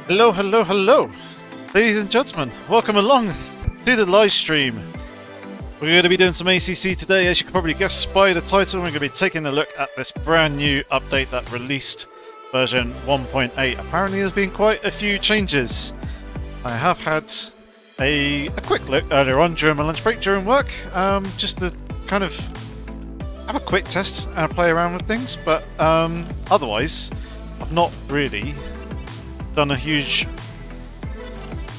Hello, hello, hello, ladies and gentlemen. Welcome along to the live stream. We're going to be doing some ACC today. As you can probably guess by the title, we're going to be taking a look at this brand new update that released version 1.8. Apparently there's been quite a few changes. I have had a quick look earlier on during my lunch break during work, just to kind of have a quick test and play around with things, but otherwise I've not really done a huge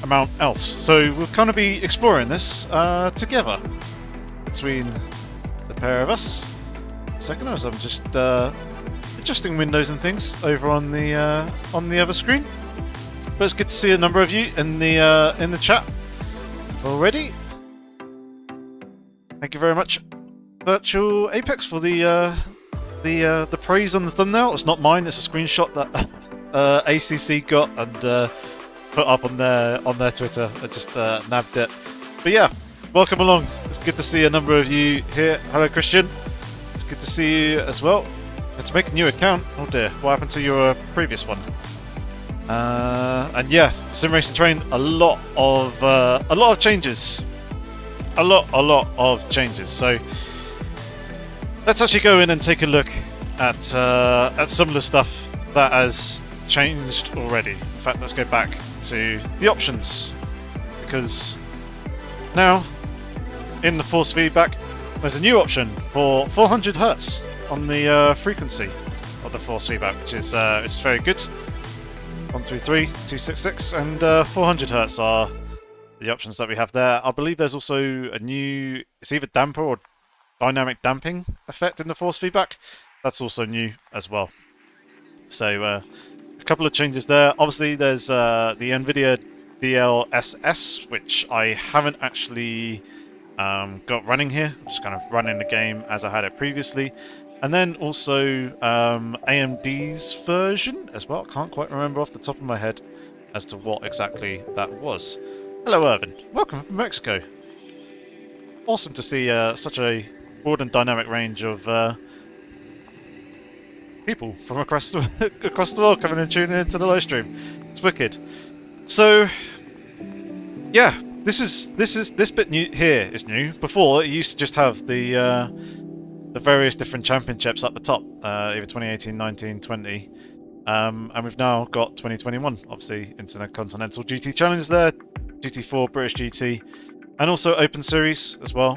amount else. So we'll kind of be exploring this together between the pair of us. Second, as I'm just adjusting windows and things over on the other screen. But it's good to see a number of you in the chat already. Thank you very much, Virtual Apex, for the praise on the thumbnail. It's not mine. It's a screenshot that ACC got and put up on their Twitter. I just nabbed it. But yeah, welcome along. It's good to see a number of you here. Hello, Christian. It's good to see you as well. Had to make a new account. Oh dear, what happened to your previous one? And yeah, Sim Racing Train. A lot of changes. A lot of changes. So let's actually go in and take a look at some of the stuff that has changed already. In fact, let's go back to the options, because now in the force feedback there's a new option for 400 Hz on the frequency of the force feedback, which is very good. 133, 266 and 400 Hz are the options that we have there. I believe there's also a new, it's either damper or dynamic damping effect in the force feedback. That's also new as well. So a couple of changes there. Obviously there's the NVIDIA DLSS, which I haven't actually got running here. I'm just kind of running the game as I had it previously. And then also AMD's version as well. Can't quite remember off the top of my head as to what exactly that was. Hello Irvin, welcome from Mexico. Awesome to see such a broad and dynamic range of people from across the world coming and tuning into the live stream. It's wicked. So yeah, this bit new here is new. Before, it used to just have the various different championships at the top, either 2018, 19, 20, and we've now got 2021. Obviously, Intercontinental GT Challenge there, GT4, British GT, and also Open Series as well,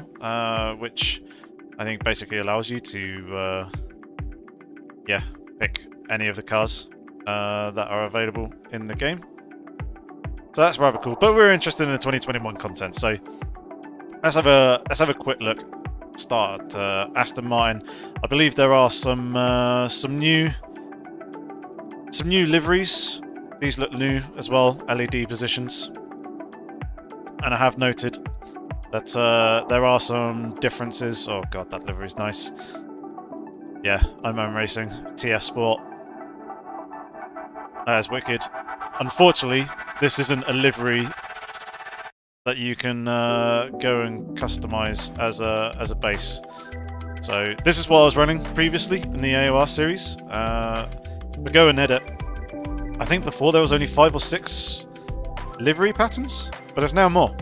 which I think basically allows you to pick any of the cars that are available in the game. So that's rather cool. But we're interested in the 2021 content, so let's have a quick look. Start at Aston Martin. I believe there are some new liveries. These look new as well, LED positions. And I have noted that there are some differences. Oh god, that livery's nice. Yeah, I'm Racing, TS Sport. That is wicked. Unfortunately, this isn't a livery that you can go and customize as a base. So this is what I was running previously in the AOR series. We go and edit. I think before there was only 5 or 6 livery patterns, but there's now more,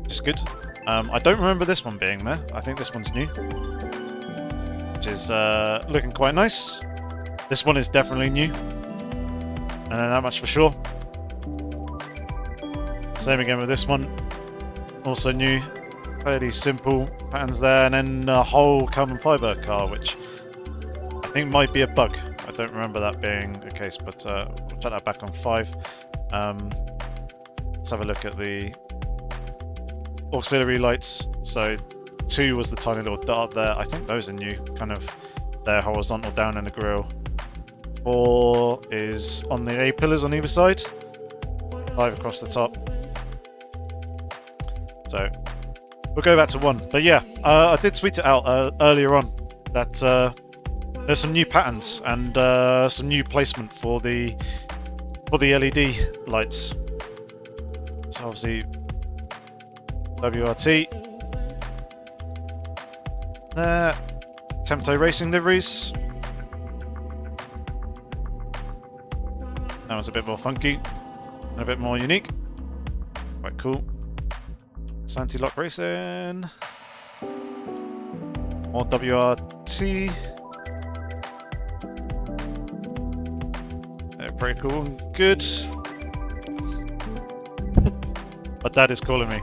which is good. I don't remember this one being there. I think this one's new, which is looking quite nice. This one is definitely new, and that much for sure. Same again with this one, also new. Fairly simple patterns there, and then a whole carbon fiber car, which I think might be a bug. I don't remember that being the case, but we'll check that back on 5. Let's have a look at the auxiliary lights. So 2 was the tiny little dart there. I think those are new, kind of they're horizontal down in the grille. 4 is on the A pillars on either side. 5 across the top. So we'll go back to 1. But yeah, I did tweet it out earlier on that there's some new patterns and some new placement for the LED lights. So obviously WRT there, Tempo Racing liveries. That was a bit more funky. A bit more unique. Quite cool. Anti-lock racing. More WRT. They're pretty cool and good. My dad is calling me.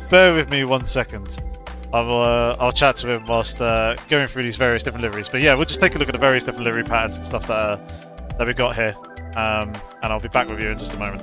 Bear with me 1 second. I'll chat to him whilst going through these various different liveries. But yeah, we'll just take a look at the various different livery patterns and stuff that we got here. And I'll be back with you in just a moment.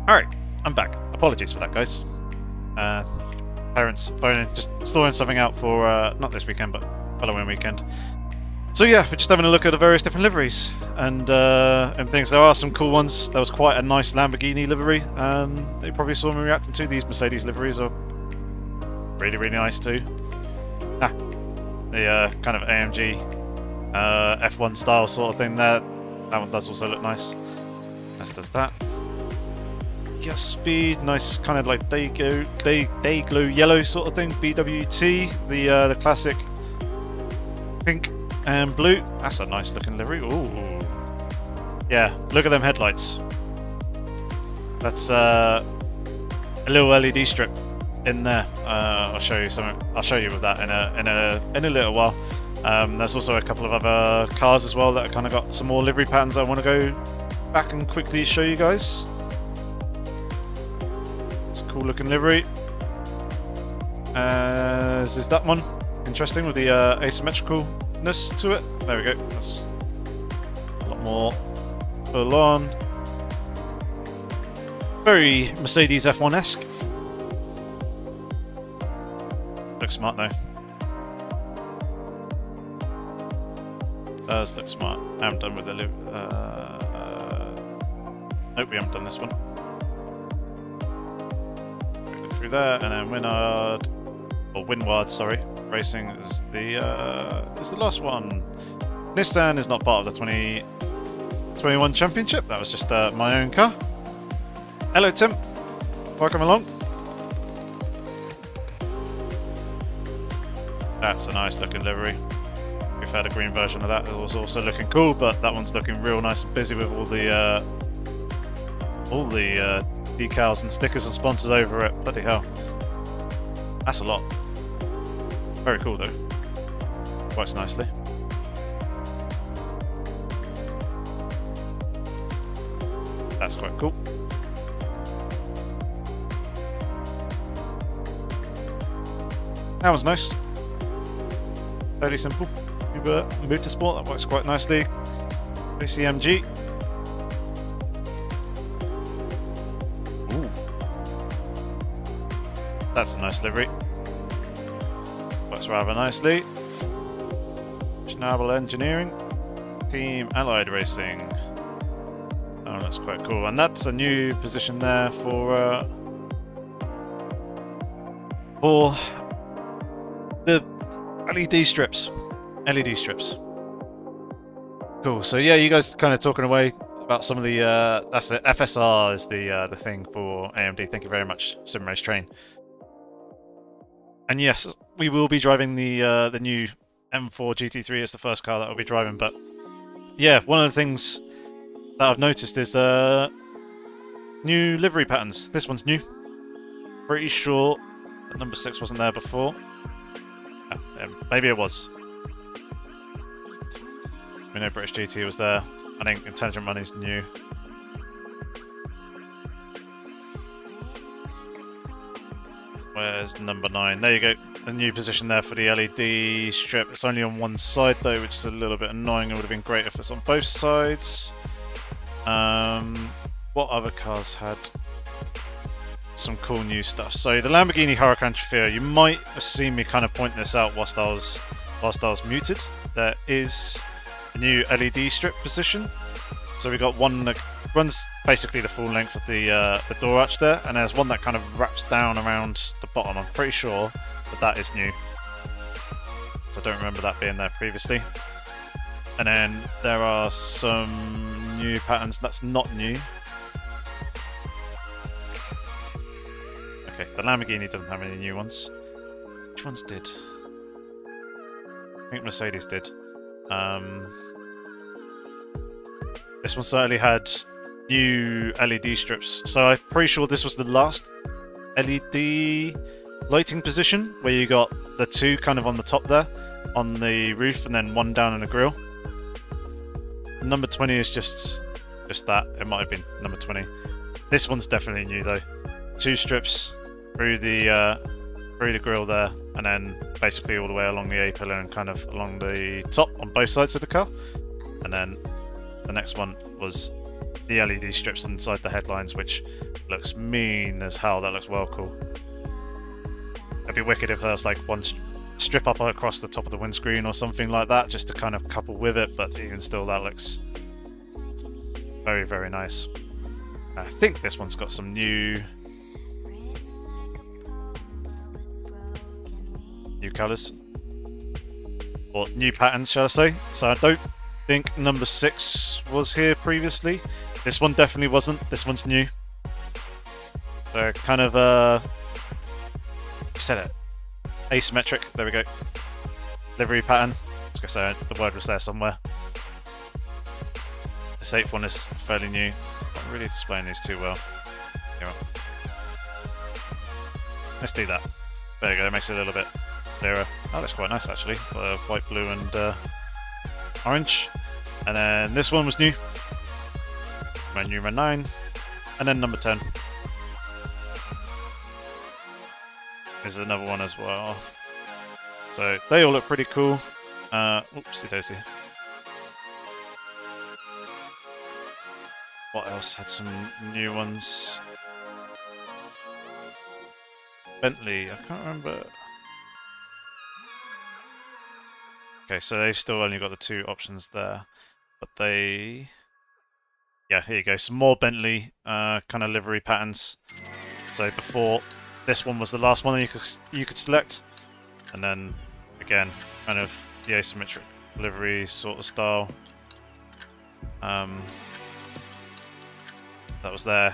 Alright, I'm back. Apologies for that, guys. Parents phoning, just sorting something out for, not this weekend, but Halloween weekend. So yeah, we're just having a look at the various different liveries and things. There are some cool ones. There was quite a nice Lamborghini livery. They probably saw me reacting to. These Mercedes liveries are really, really nice too. The kind of AMG F1 style sort of thing there. That one does also look nice. As does that. Yes, speed, nice kind of like day glow yellow sort of thing. BWT, the classic pink and blue. That's a nice looking livery. Ooh. Yeah, look at them headlights. That's a little LED strip in there. I'll show you something. I'll show you with that in a little while. There's also a couple of other cars as well that kind of got some more livery patterns I want to go back and quickly show you guys. It's a cool looking livery. As is that one. Interesting with the asymmetricalness to it. There we go. That's a lot more full on. Very Mercedes F1-esque. Looks smart though. Does look smart. I haven't done with the nope, we haven't done this one. Look through there, and then Windward, sorry. Racing is the last one. Nissan is not part of the 2021 championship. That was just my own car. Hello, Tim. Welcome along. That's a nice looking livery. We've had a green version of that. It was also looking cool, but that one's looking real nice and busy with all the decals and stickers and sponsors over it. Bloody hell. That's a lot. Very cool though. Works nicely. That's quite cool. That was nice. Fairly simple. Motorsport, that works quite nicely. ACMG. Ooh. That's a nice livery. Works rather nicely. Schnabel Engineering. Team Allied Racing. Oh, that's quite cool. And that's a new position there for the LED strips. LED strips. Cool. So yeah, you guys kind of talking away about some of the that's it. FSR is the thing for AMD. Thank you very much, Simrace Train. And yes, we will be driving the new M4 GT3 as the first car that I'll be driving. But yeah, one of the things that I've noticed is new livery patterns. This one's new. Pretty sure that number 6 wasn't there before. Maybe it was. We know British GT was there. I think Intelligent Money's new. Where's number 9? There you go. The new position there for the LED strip. It's only on one side though, which is a little bit annoying. It would have been great if it's on both sides. What other cars had some cool new stuff? So the Lamborghini Huracan Trofeo, you might have seen me kind of point this out whilst I was muted. There is a new LED strip position. So we got one that runs basically the full length of the door arch there, and there's one that kind of wraps down around the bottom. I'm pretty sure that is new. So I don't remember that being there previously. And then there are some new patterns that's not new. Okay, the Lamborghini doesn't have any new ones. Which ones did? I think Mercedes did. This one certainly had new LED strips. So I'm pretty sure this was the last LED lighting position, where you got the two kind of on the top there, on the roof, and then one down in the grille. Number 20 is just that. It might have been number 20. This one's definitely new though. 2 strips through the grille there, and then basically all the way along the A-pillar and kind of along the top on both sides of the car. And then the next one was the LED strips inside the headlines, which looks mean as hell. That looks well cool. It'd be wicked if there was like one strip up across the top of the windscreen or something like that, just to kind of couple with it, but even still that looks very, very nice. I think this one's got some new colours, or new patterns, shall I say. So I don't think number 6 was here previously. This one definitely wasn't. This one's new. They're kind of said it, asymmetric. There we go. Livery pattern. was going to say the word was there somewhere. The safe one is fairly new. Not really displaying these too well. Anyway. Let's do that. There you go, that makes it a little bit clearer. Oh, that's quite nice actually. White, blue and orange. And then this one was new. Menu 9. And then number 10. There's another one as well. So they all look pretty cool. Oopsie daisy. What else had some new ones? Bentley, I can't remember. Okay, so they've still only got the 2 options there. But they... Yeah, here you go. Some more Bentley kind of livery patterns. So before, this one was the last one that you could select. And then, again, kind of the asymmetric livery sort of style. That was there.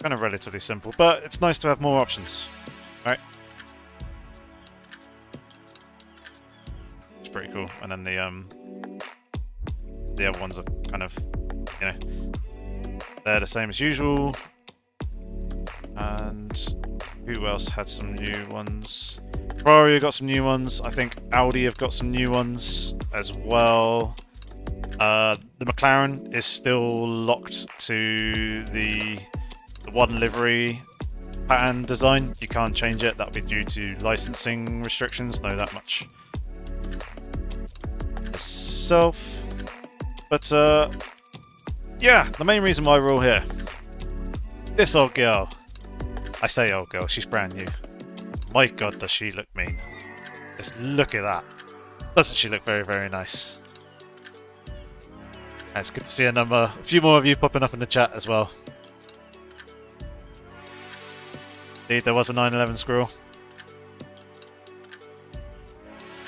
Kind of relatively simple, but it's nice to have more options, right? It's pretty cool. And then the other ones are kind of, you know, they're the same as usual. And who else had some new ones? Ferrari got some new ones. I think Audi have got some new ones as well. The McLaren is still locked to the one livery pattern design. You can't change it. That'll be due to licensing restrictions. Know that much. Itself. But yeah, the main reason why we're all here. This old girl. I say old girl, she's brand new. My god, does she look mean. Just look at that. Doesn't she look very, very nice? And it's good to see a few more of you popping up in the chat as well. Indeed, there was a 911 squirrel.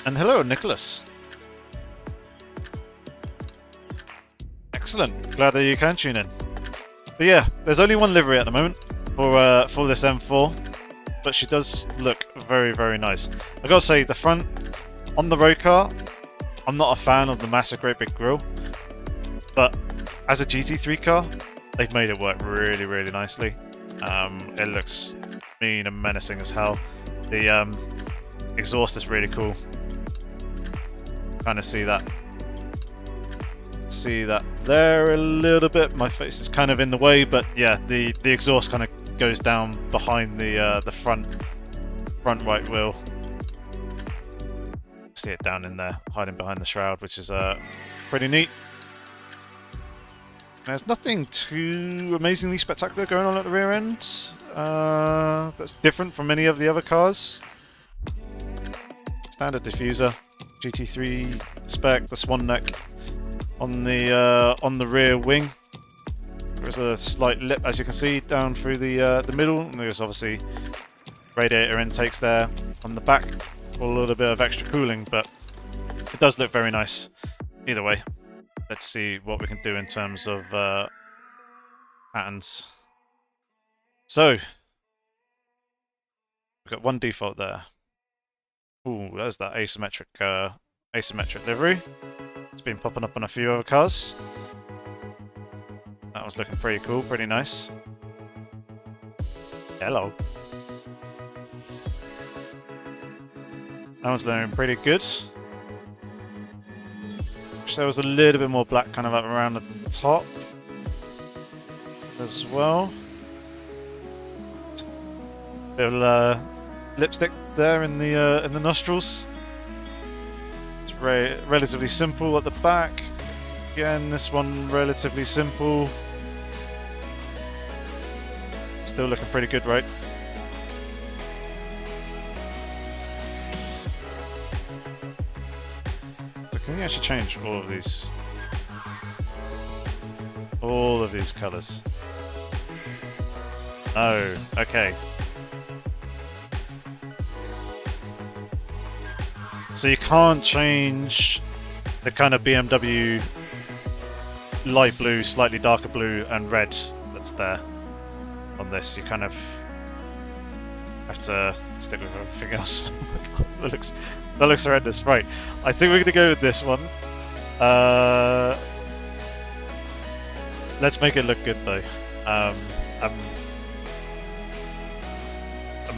And hello, Nicholas. Excellent. Glad that you can tune in. But yeah, there's only one livery at the moment for this M4, but she does look very, very nice. I gotta say, the front on the road car, I'm not a fan of the massive, great big grille, but as a GT3 car, they've made it work really, really nicely. It looks mean and menacing as hell. The exhaust is really cool. Kind of see that there a little bit. My face is kind of in the way, but yeah, the exhaust kind of goes down behind the front right wheel. See it down in there, hiding behind the shroud, which is pretty neat. There's nothing too amazingly spectacular going on at the rear end. That's different from any of the other cars. Standard diffuser, GT3 spec, the swan neck on the rear wing. There's a slight lip, as you can see, down through the middle. And there's obviously radiator intakes there on the back for a little bit of extra cooling, but it does look very nice. Either way, let's see what we can do in terms of patterns. So we've got one default there. Ooh, there's that asymmetric livery. It's been popping up on a few other cars. That was looking pretty cool, pretty nice. Hello. That one's looking pretty good. Wish there was a little bit more black kind of up around the top as well. Bit of lipstick there in the nostrils. It's relatively simple at the back. Again, this one relatively simple. Still looking pretty good, right? So can you actually change all of these? All of these colours? Oh, okay. So you can't change the kind of BMW light blue, slightly darker blue and red that's there on this. You kind of have to stick with everything else. That looks horrendous. Right, I think we're going to go with this one. Let's make it look good though. And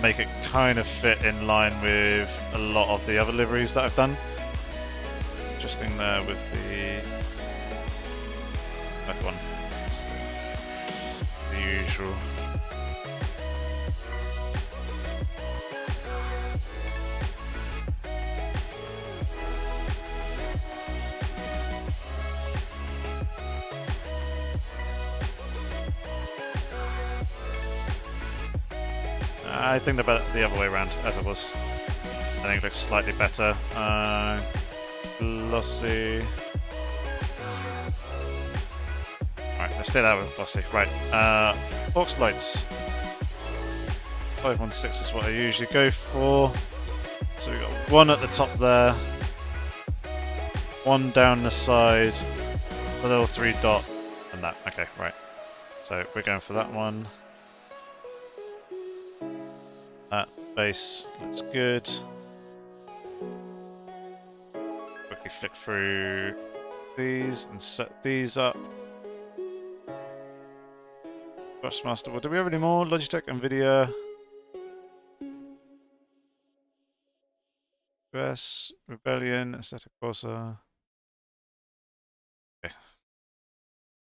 make it kind of fit in line with a lot of the other liveries that I've done. Interesting there with the F1. It's the usual. I think the other way around, as it was. I think it looks slightly better. Glossy. Right, let's stay there with glossy. Right, aux lights. 516 is what I usually go for. So we've got one at the top there, one down the side, a little 3 dot, and that. Okay, right. So we're going for that one. That base looks good. Quickly flick through these and set these up. Brushmaster. Well, do we have any more? Logitech, Nvidia. US, Rebellion, Assetto, Corsa. Okay.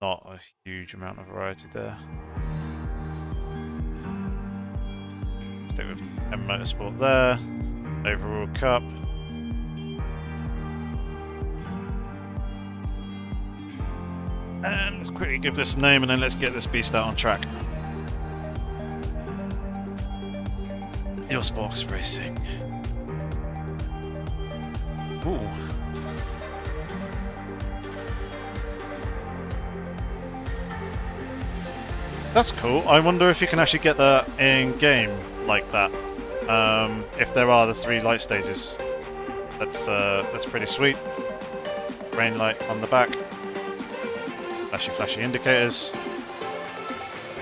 Not a huge amount of variety there. Stick with M Motorsport there. Overall Cup. And let's quickly give this a name and then let's get this beast out on track. Your Sports Racing. Ooh. That's cool. I wonder if you can actually get that in game like that. If there are the 3 light stages. That's pretty sweet. Rain light on the back. Flashy indicators.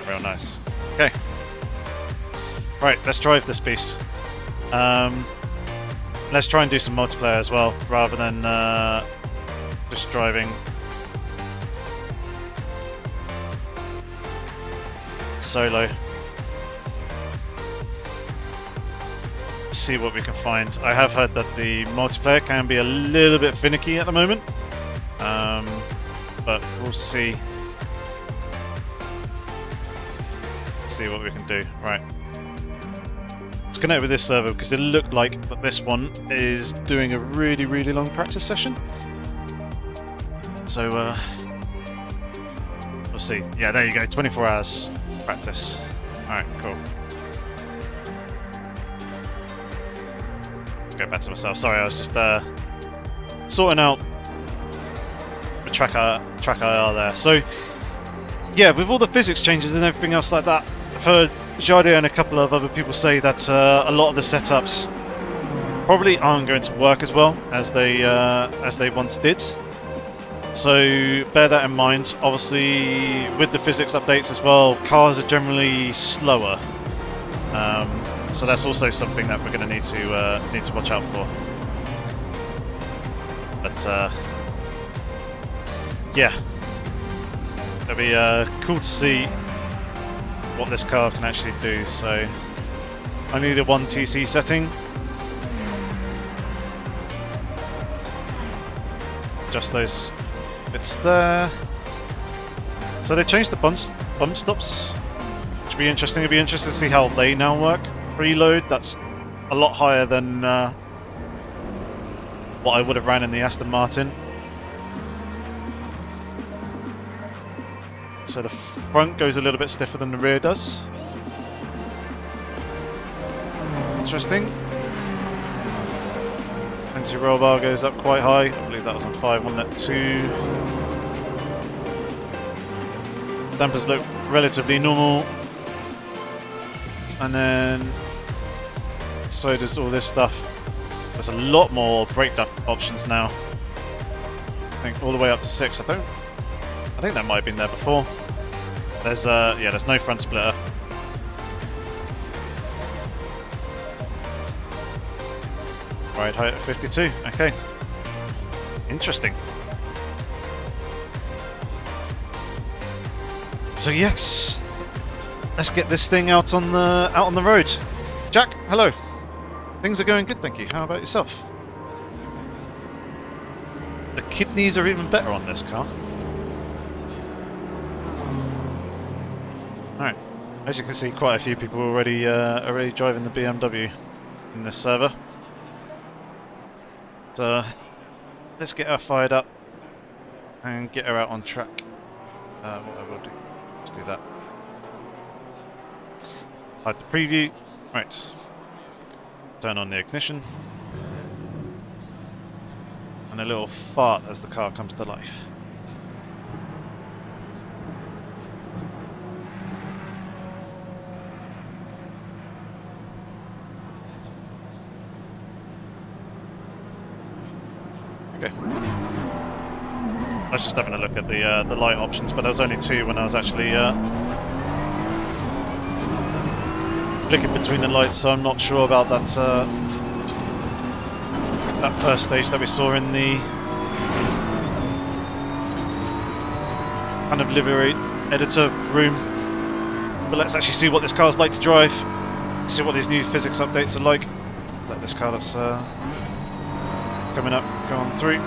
Real nice. Okay. Right, let's drive this beast. Let's try and do some multiplayer as well, rather than just driving solo. See what we can find. I have heard that the multiplayer can be a little bit finicky at the moment, but we'll see. See what we can do. Right. Let's connect with this server because it looked like that this one is doing a really long practice session. So we'll see. Yeah, there you go. 24 hours practice. Alright, cool. Let's go back to myself. Sorry, I was just sorting out the track IR there. So yeah, with all the physics changes and everything else like that, I've heard Jardio and a couple of other people say that a lot of the setups probably aren't going to work as well as they once did. So bear that in mind. Obviously, with the physics updates as well, cars are generally slower. So that's also something that we're going to need to watch out for. But yeah, it'll be cool to see what this car can actually do. So I need a 1 TC setting. Just those bits there. So they changed the bump stops, which will be interesting. It'll be interesting to see how they now work. Preload, that's a lot higher than what I would have ran in the Aston Martin. So the front goes a little bit stiffer than the rear does. Interesting. Anti-roll bar goes up quite high. I believe that was on 5, wasn't it? 2. Dampers look relatively normal. And then so does all this stuff. There's a lot more brake options now. I think all the way up to 6. I think that might have been there before. There's yeah, there's no front splitter. Ride height of 52. Okay. Interesting. So yes, let's get this thing out on the road. Jack, hello. Things are going good, thank you. How about yourself? The kidneys are even better on this car. Alright. As you can see, quite a few people already driving the BMW in this server. So let's get her fired up and get her out on track. What I will do, let's do that. Hide the preview. Right. Turn on the ignition. And a little fart as the car comes to life. Okay. I was just having a look at the light options, but there was only 2 when I was actually flicking between the lights, so I'm not sure about that that first stage that we saw in the kind of livery editor room. But let's actually see what this car's like to drive. See what these new physics updates are like. Let this car that's coming up go on through.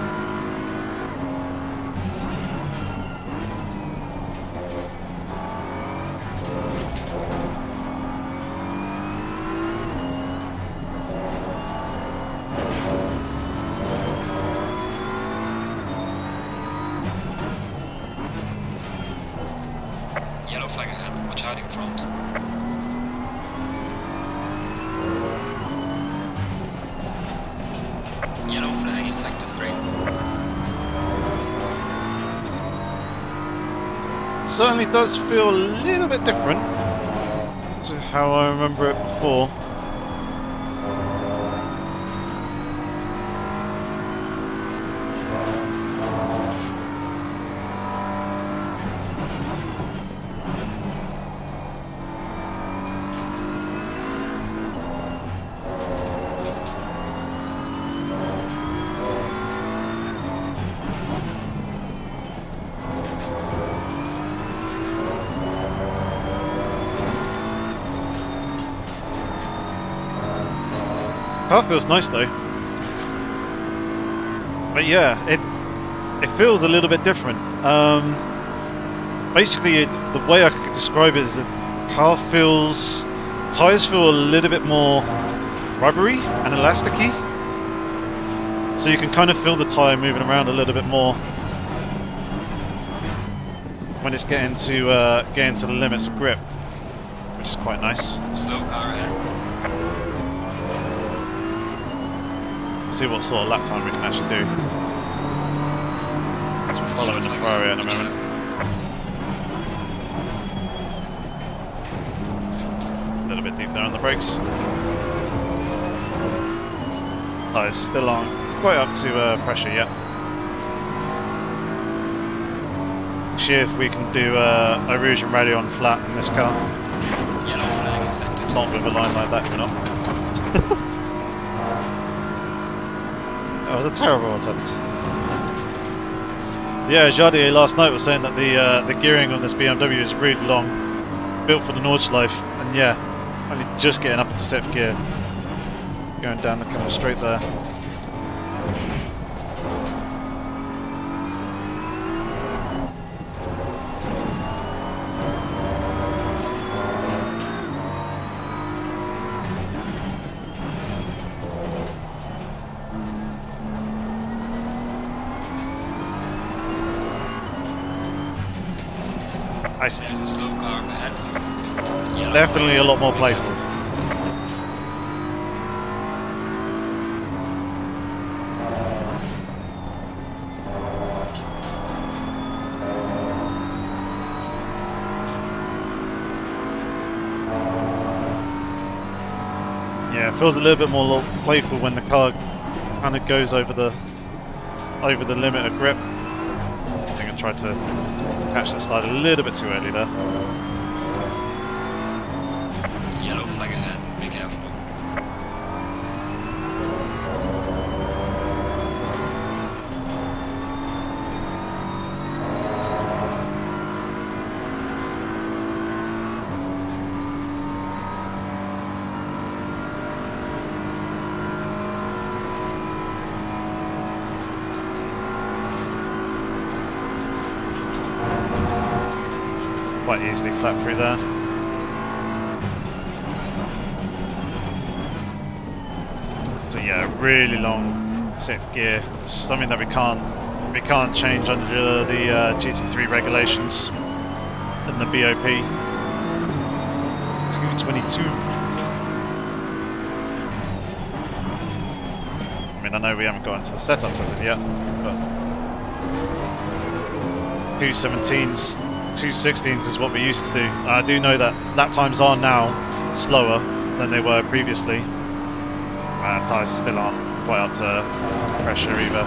Yellow flag ahead, watch out in front. Yellow flag in sector 3. Certainly does feel a little bit different to how I remember it before. Car feels nice though, but yeah, it feels a little bit different. Basically, the way I could describe it is the car feels, tyres feel a little bit more rubbery and elasticy, so you can kind of feel the tyre moving around a little bit more when it's getting to the limits of grip, which is quite nice. Slow car ahead. See what sort of lap time we can actually do as we're following the Ferrari at the moment. A little bit deep there on the brakes. Tyres still aren't quite up to pressure yet. See if we can do a Rouge and Radio on flat in this car. Yellow flag in sector 2. Not with a line like that, we're not. That was a terrible attempt. Yeah, Jardier last night was saying that the gearing on this BMW is really long, built for the Nordschleife, and yeah, only just getting up into 7th gear, going down the kind of straight there. There's a slow car ahead. Yellow Definitely a lot more flag. playful. Yeah, it feels a little bit more playful when the car kind of goes over the limit of grip. I think I tried to catch that slide a little bit too early there. Yellow flag ahead, be careful. quite easily flat through there. So yeah, really long sixth gear, something that we can't change under the GT3 regulations and the BOP 222. I mean, I know we haven't got into the setups as of yet, but 217s, 216s is what we used to do. I do know that lap times are now slower than they were previously. Tyres still aren't quite up to pressure either.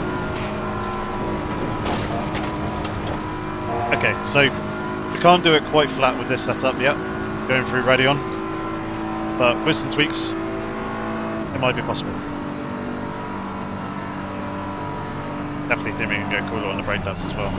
Okay, so we can't do it quite flat with this setup yet, going through Radeon, but with some tweaks, it might be possible. Definitely think we can go cooler on the brake dust as well.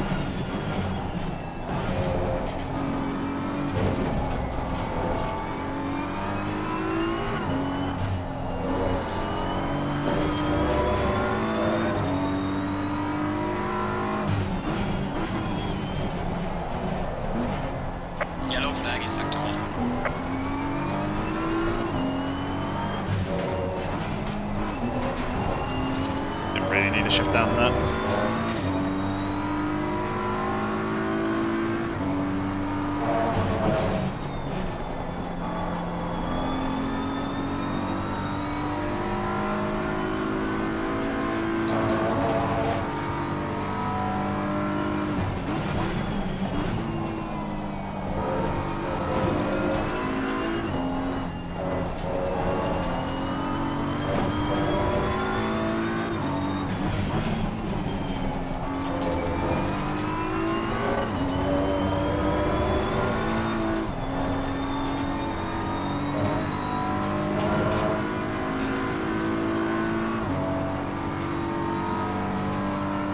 Yellow flag in sector 1. Didn't really need to shift down there.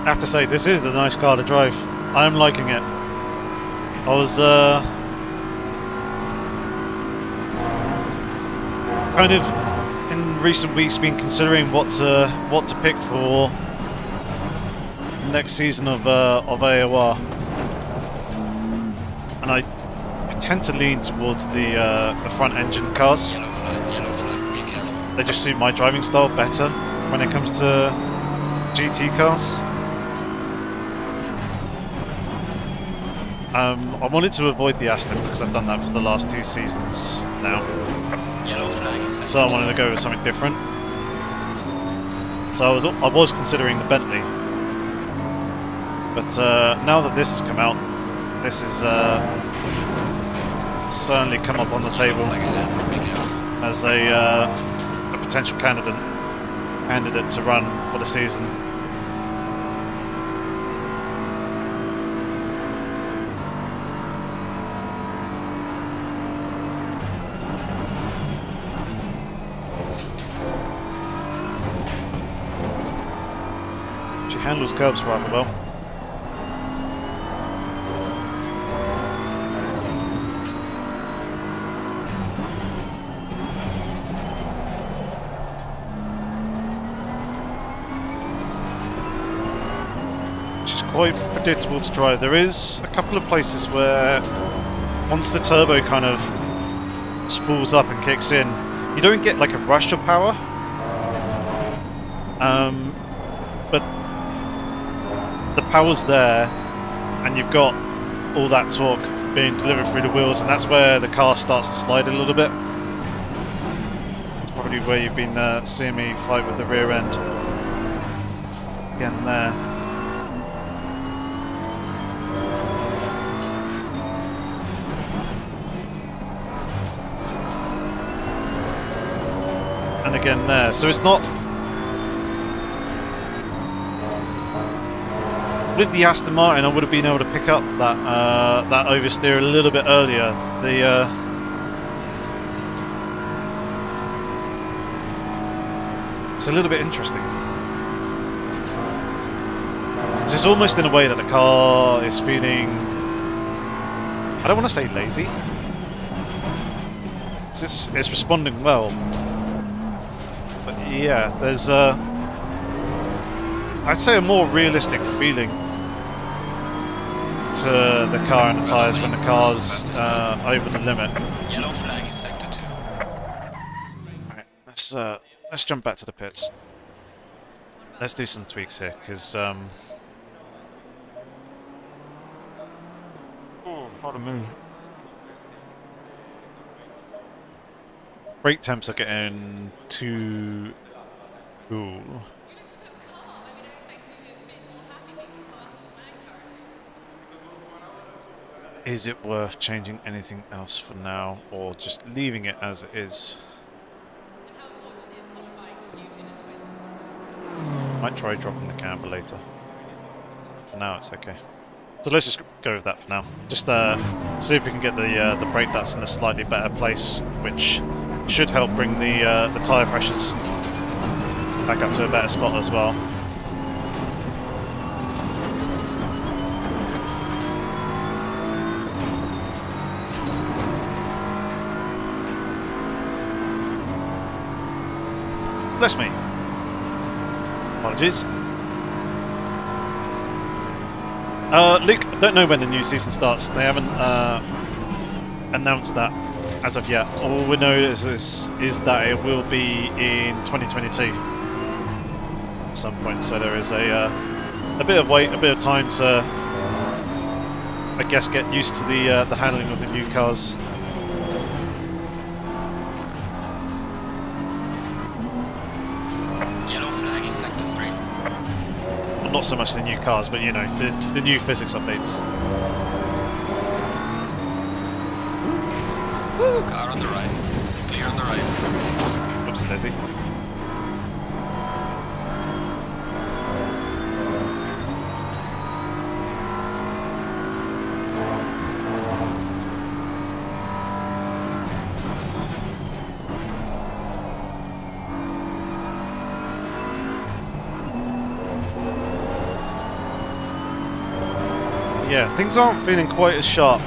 I have to say, this is a nice car to drive. I am liking it. I was kind of in recent weeks been considering what to pick for next season of AOR, and I tend to lean towards the front engine cars. Yellow flag, be careful. They just suit my driving style better when it comes to GT cars. I wanted to avoid the Aston because I've done that for the last 2 seasons now. Yellow flag in sector So I wanted to go with something different. So I was considering the Bentley, but now that this has come out, this has certainly come up on the table flag ahead, be careful. as a potential candidate to run for the season. She handles curves rather well. Quite predictable to drive. There is a couple of places where once the turbo kind of spools up and kicks in, you don't get like a rush of power, but the power's there and you've got all that torque being delivered through the wheels, and that's where the car starts to slide a little bit. It's probably where you've been seeing me fight with the rear end again there. And again there, so it's not with the Aston Martin. I would have been able to pick up that that oversteer a little bit earlier. It's a little bit interesting. It's almost in a way that the car is feeling, I don't want to say lazy. It's responding well. But yeah, there's I'd say a more realistic feeling to the car and the tyres when the car's over the limit. Yellow flag in sector 2. Alright, let's jump back to the pits. Let's do some tweaks here, because oh, pardon me. Brake temps are getting too cool. Is it worth changing anything else for now, or just leaving it as it is? Might try dropping the camber later. For now, it's okay. So let's just go with that for now. Just see if we can get the brake ducts in a slightly better place, which should help bring the tyre pressures back up to a better spot as well. Bless me. Apologies. Luke, I don't know when the new season starts. They haven't announced that as of yet. All we know is that it will be in 2022 at some point. So there is a bit of wait, a bit of time to, I guess, get used to the handling of the new cars. Not so much the new cars, but you know, the new physics updates. Car on the right. Clear on the right. Whoopsie daisy. Yeah, things aren't feeling quite as sharp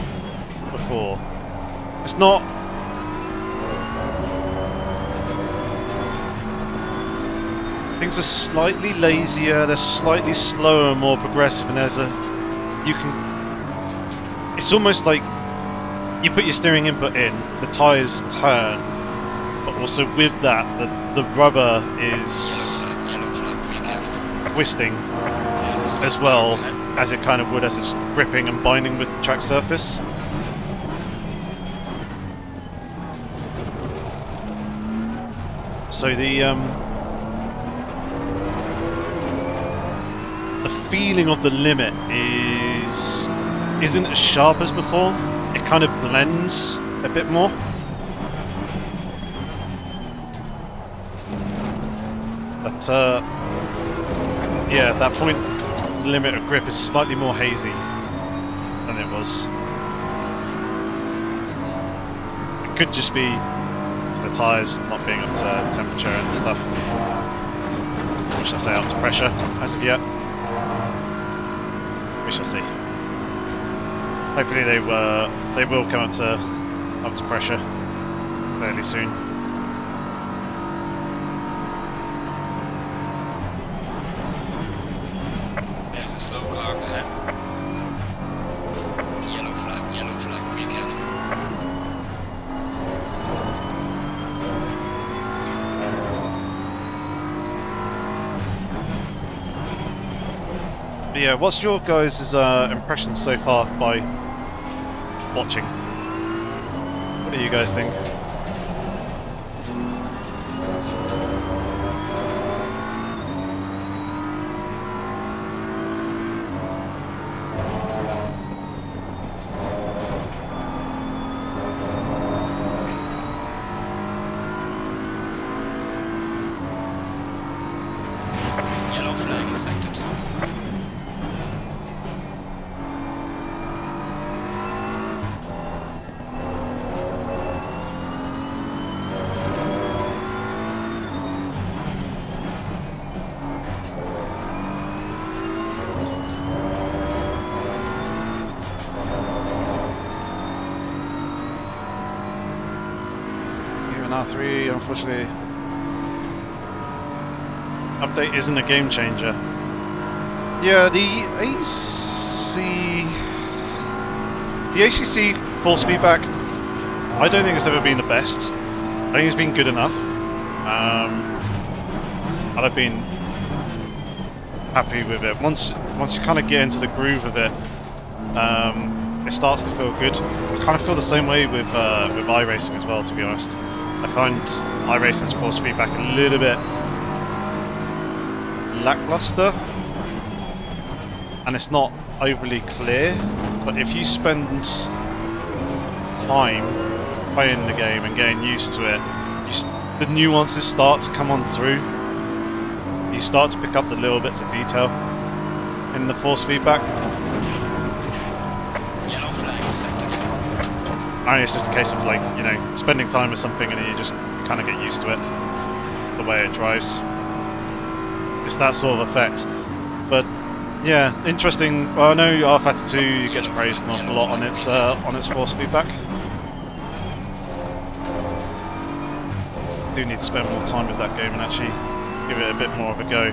before. It's not... Things are slightly lazier, they're slightly slower and more progressive, and there's a... You can... It's almost like you put your steering input in, the tyres turn, but also with that, the rubber is twisting as well as it kind of would as it's gripping and binding with the track surface. So the feeling of the limit isn't as sharp as before. It kind of blends a bit more. But yeah, at that point, the limit of grip is slightly more hazy than it was. It could just be the tyres not being up to temperature and stuff. Or should I say up to pressure as of yet? We shall see. Hopefully they will come up to pressure fairly soon. There's a slow car up ahead. Yellow flag, be careful. But yeah, what's your guys' impressions so far by watching? What do you guys think? Yellow flag in sector 2. R3, unfortunately, update isn't a game changer. Yeah, the AC The ACC force feedback, I don't think it's ever been the best. I think it's been good enough. And I've been happy with it. Once you kind of get into the groove of it, it starts to feel good. I kind of feel the same way with iRacing as well, to be honest. I find iRacing's force feedback a little bit lackluster, and it's not overly clear. But if you spend time playing the game and getting used to it, the nuances start to come on through. You start to pick up the little bits of detail in the force feedback. Yellow flag accepted. And it's just a case of, like, you know, spending time with something and you just kind of get used to it, the way it drives. It's that sort of effect. But yeah, interesting. Well, I know R-Factor 2 gets praised an awful lot on its force feedback. I do need to spend more time with that game and actually give it a bit more of a go.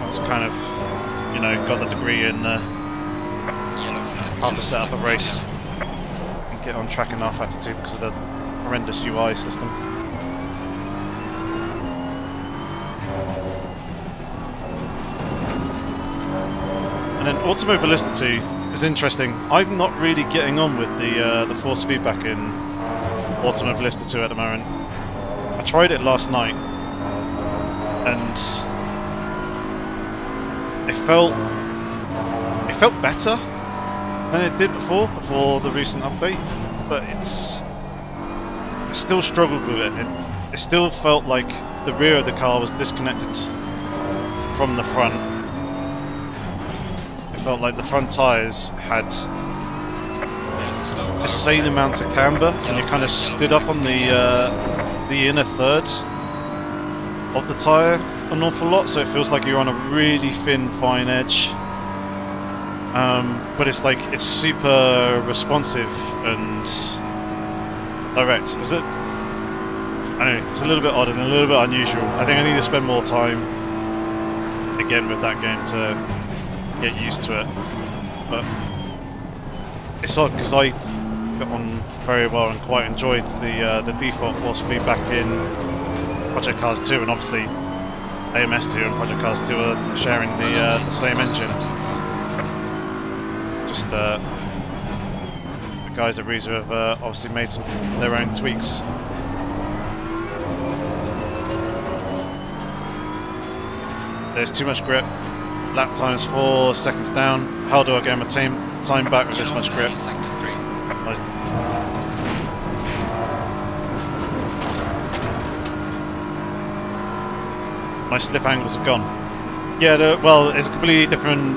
Once kind of, you know, got the degree in how to set up a race and get on track in R-Factor 2 because of the horrendous UI system. And then Automobilista 2 is interesting. I'm not really getting on with the force feedback in Automobilista 2 at the moment. I tried it last night, and it felt better than it did before the recent update, but I still struggled with it. It still felt like the rear of the car was disconnected from the front. It felt like the front tyres had a insane amount of camber, and you kind of stood up on the inner third of the tyre an awful lot, so it feels like you're on a really thin, fine edge. But it's like, it's super responsive and direct. Is it? I don't know, it's a little bit odd and a little bit unusual. I think I need to spend more time again with that game to get used to it. But it's odd because I got on very well and quite enjoyed the default force feedback in Project Cars 2, and obviously AMS2 and Project Cars 2 are sharing the same engine. Just the guys at Reza have obviously made their own tweaks. There's too much grip. Lap times 4 seconds down. How do I get my time back with this much grip? Sector 3. My slip angles are gone. Yeah, well, it's a completely different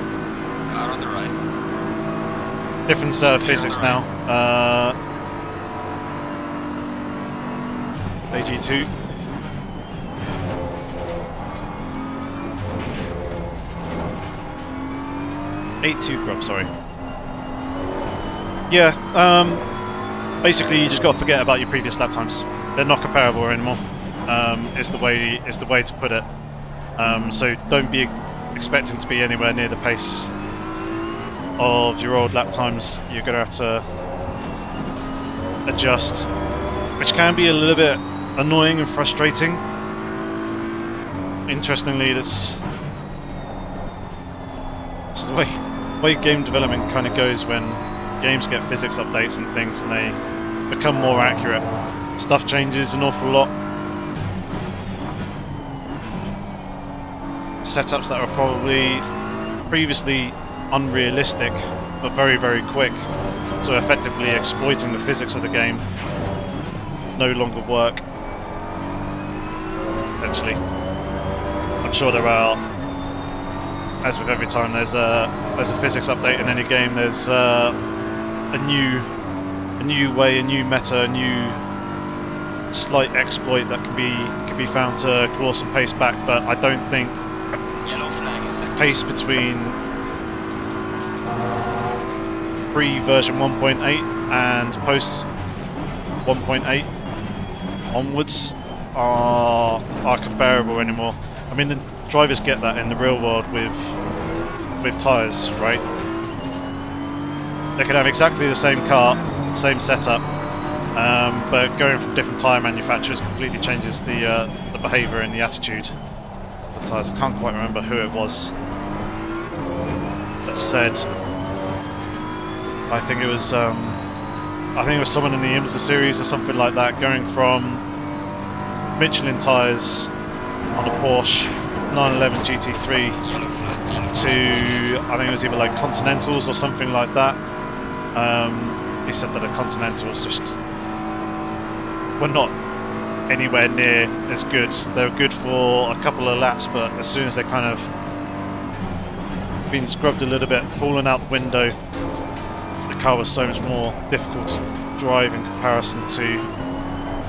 Car on the right. different set of physics now. AG2. A2 grub, sorry. Yeah, basically you just got to forget about your previous lap times. They're not comparable anymore. Is the way to put it. So don't be expecting to be anywhere near the pace of your old lap times. You're going to have to adjust, which can be a little bit annoying and frustrating. Interestingly, that's the way game development kind of goes when games get physics updates and things and they become more accurate. Stuff changes an awful lot. Setups that are probably previously unrealistic but very, very quick, so effectively exploiting the physics of the game, no longer work. Eventually, I'm sure there are, as with every time there's a physics update in any game, there's a new way, a new meta, a new slight exploit that can be found to claw some pace back. But I don't think pace between pre-version 1.8 and post 1.8 onwards are comparable anymore. I mean, the drivers get that in the real world with tyres, right? they could have exactly the same car, same setup, but going from different tyre manufacturers completely changes the behaviour and the attitude of the tyres. I can't quite remember who it was that said. I think it was someone in the IMSA series or something like that, going from Michelin tyres on a Porsche 911 GT3 to, I think it was either like Continentals or something like that. He said that the Continentals just were not anywhere near as good. They were good for a couple of laps, but as soon as they kind of been scrubbed a little bit, fallen out the window, the car was so much more difficult to drive in comparison to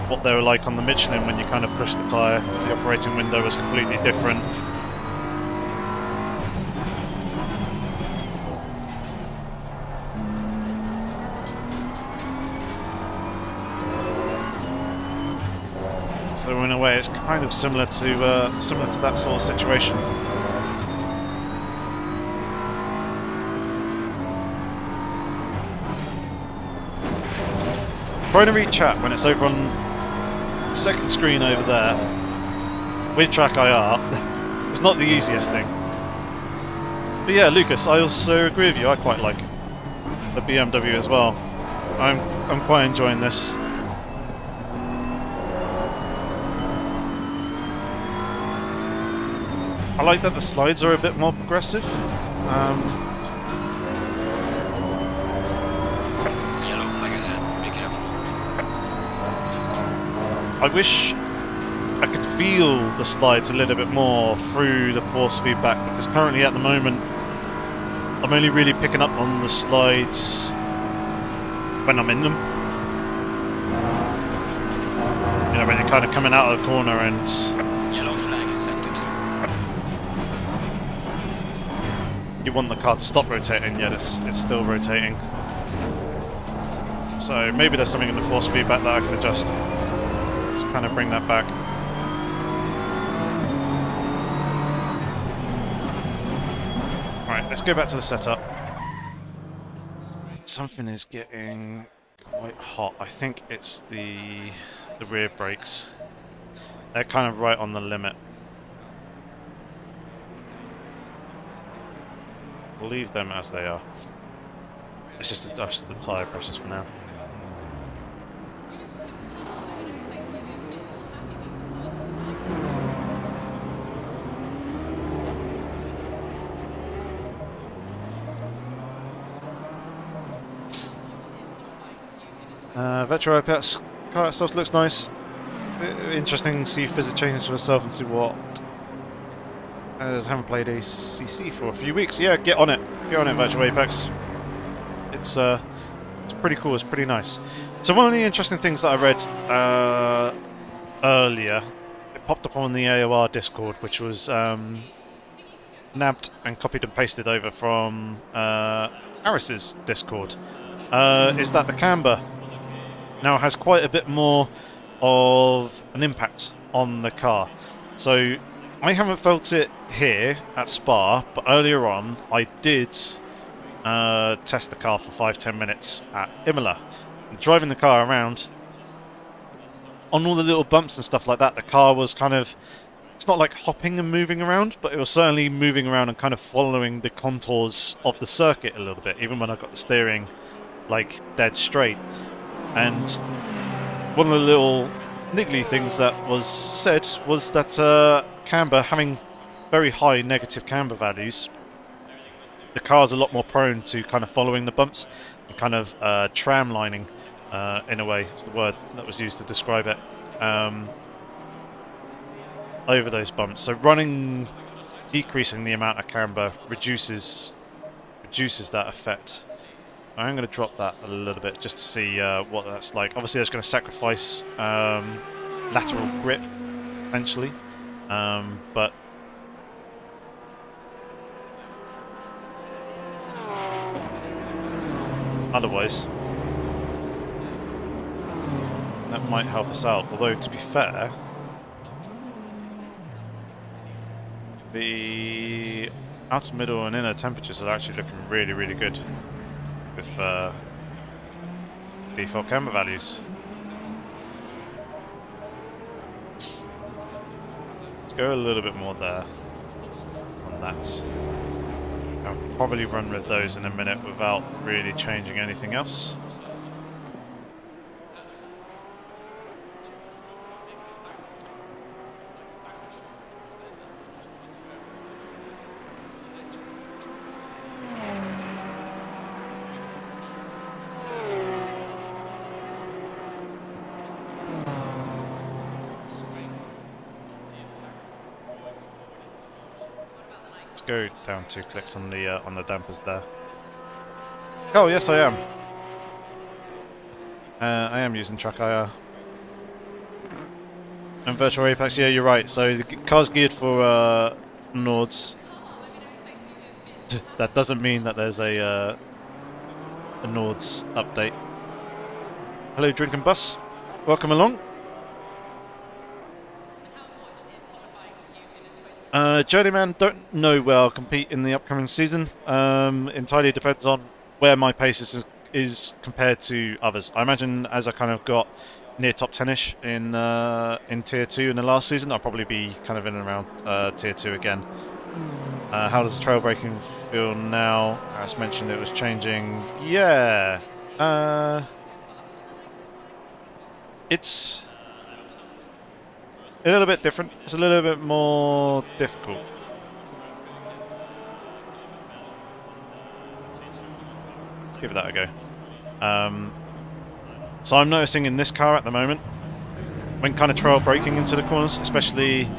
what they were like on the Michelin. When you kind of push the tyre, the operating window was completely different. So in a way, it's kind of similar to that sort of situation. Trying to read chat when it's over on the second screen over there with track IR. It's not the easiest thing. But yeah, Lucas, I also agree with you. I quite like the BMW as well. I'm quite enjoying this. I like that the slides are a bit more progressive. Yellow flag ahead, be careful. I wish I could feel the slides a little bit more through the force feedback, because currently at the moment I'm only really picking up on the slides when I'm in them. You know, when you're kind of coming out of the corner and Yellow flag in sector 2. you want the car to stop rotating, yet it's still rotating. So maybe there's something in the force feedback that I can adjust to kind of bring that back. Right, let's go back to the setup. Something is getting quite hot. I think it's the rear brakes. They're kind of right on the limit. We'll leave them as they are. Let's just adjust the tyre pressures for now. Vetro Opets car itself looks nice. Interesting to see Fizz change herself and see what. I haven't played ACC for a few weeks. Yeah, get on it. Get on it, Virtual Apex. It's pretty cool. It's pretty nice. So one of the interesting things that I read earlier, it popped up on the AOR Discord, which was nabbed and copied and pasted over from Aris's Discord, is that the Camber now has quite a bit more of an impact on the car. So I haven't felt it here at Spa, but earlier on I did test the car for 5-10 minutes at Imola. And driving the car around, on all the little bumps and stuff like that, the car was kind of, it's not like hopping and moving around, but it was certainly moving around and kind of following the contours of the circuit a little bit, even when I got the steering like dead straight. And one of the little niggly things that was said was that camber, having very high negative camber values, the car's a lot more prone to kind of following the bumps and kind of tramlining, in a way, is the word that was used to describe it, over those bumps. So decreasing the amount of camber reduces that effect. I'm going to drop that a little bit just to see what that's like. Obviously, that's going to sacrifice lateral grip, eventually, but otherwise, that might help us out. Although, to be fair, the outer, middle, and inner temperatures are actually looking really, really good. with default camber values. Let's go a little bit more there on that. I'll probably run with those in a minute without really changing anything else. Go down 2 clicks on the dampers there. Oh yes, I am. I am using track IR. And virtual apex, yeah, you're right. So the car's geared for Nords. That doesn't mean that there's a Nords update. Hello, Drinking Bus. Welcome along. Journeyman, don't know where I'll compete in the upcoming season. Entirely depends on where my pace is compared to others. I imagine as I kind of got near top 10ish in tier 2 in the last season, I'll probably be kind of in and around tier 2 again. How does the trail braking feel now? As mentioned, it was changing. Yeah, it's a little bit different. It's a little bit more difficult. Let's give that a go. So I'm noticing in this car at the moment, when kind of trail braking into the corners, especially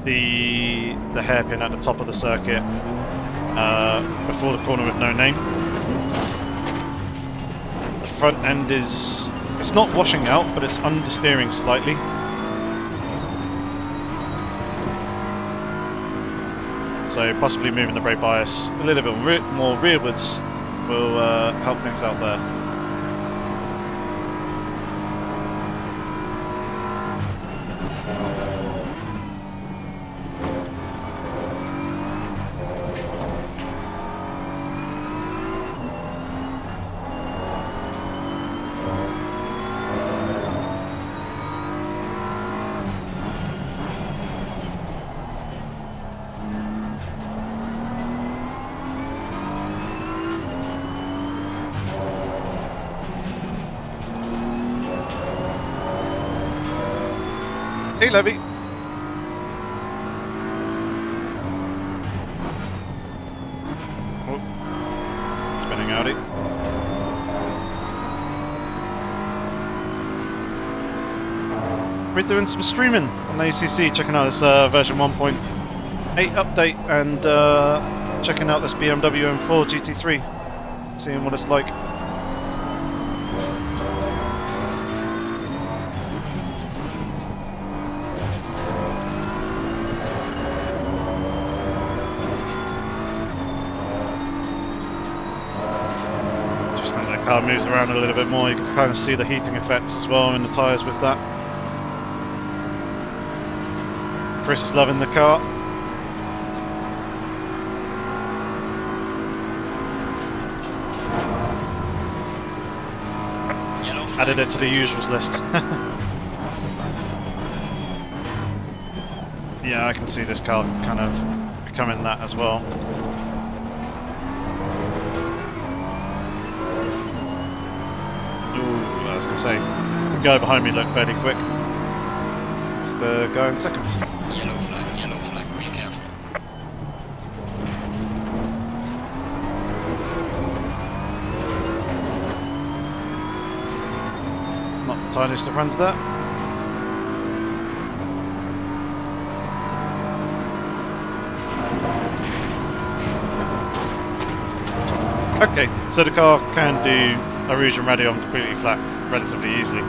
the hairpin at the top of the circuit before the corner with no name, the front end it's not washing out, but it's understeering slightly. So possibly moving the brake bias a little bit more rearwards will help things out there. Hey, Levy. Oh, spinning Audi. We're doing some streaming on ACC, checking out this version 1.8 update and checking out this BMW M4 GT3, seeing what it's like. Car moves around a little bit more, you can kind of see the heating effects as well in the tyres with that. Chris is loving the car. Added it to the usuals list. Yeah, I can see this car kind of becoming that as well. I was going to say, the guy behind me looked fairly quick. It's the guy in second. Yellow flag, be careful. Not the tiniest of runs there. Okay, so the car can do a Rouge and Radio on completely flat relatively easily.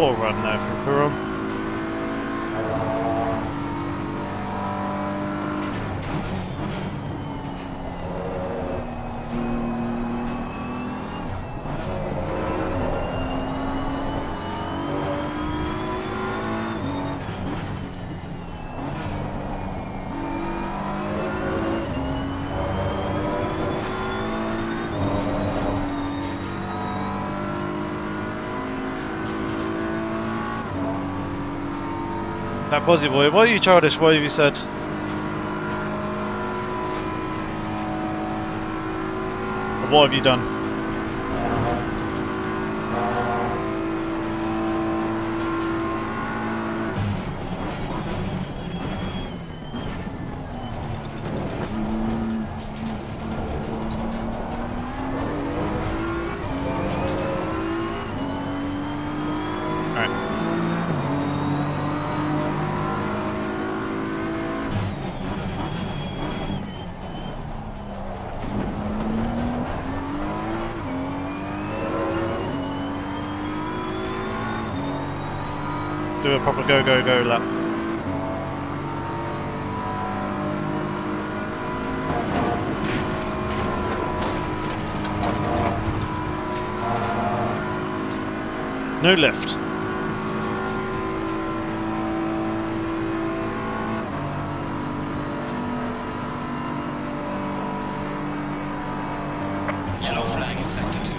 Or run now through Peron. That Bozzy boy, why are you childish? What have you said? Or what have you done? Do a proper go go go lap. No left. Yellow flag in sector 2.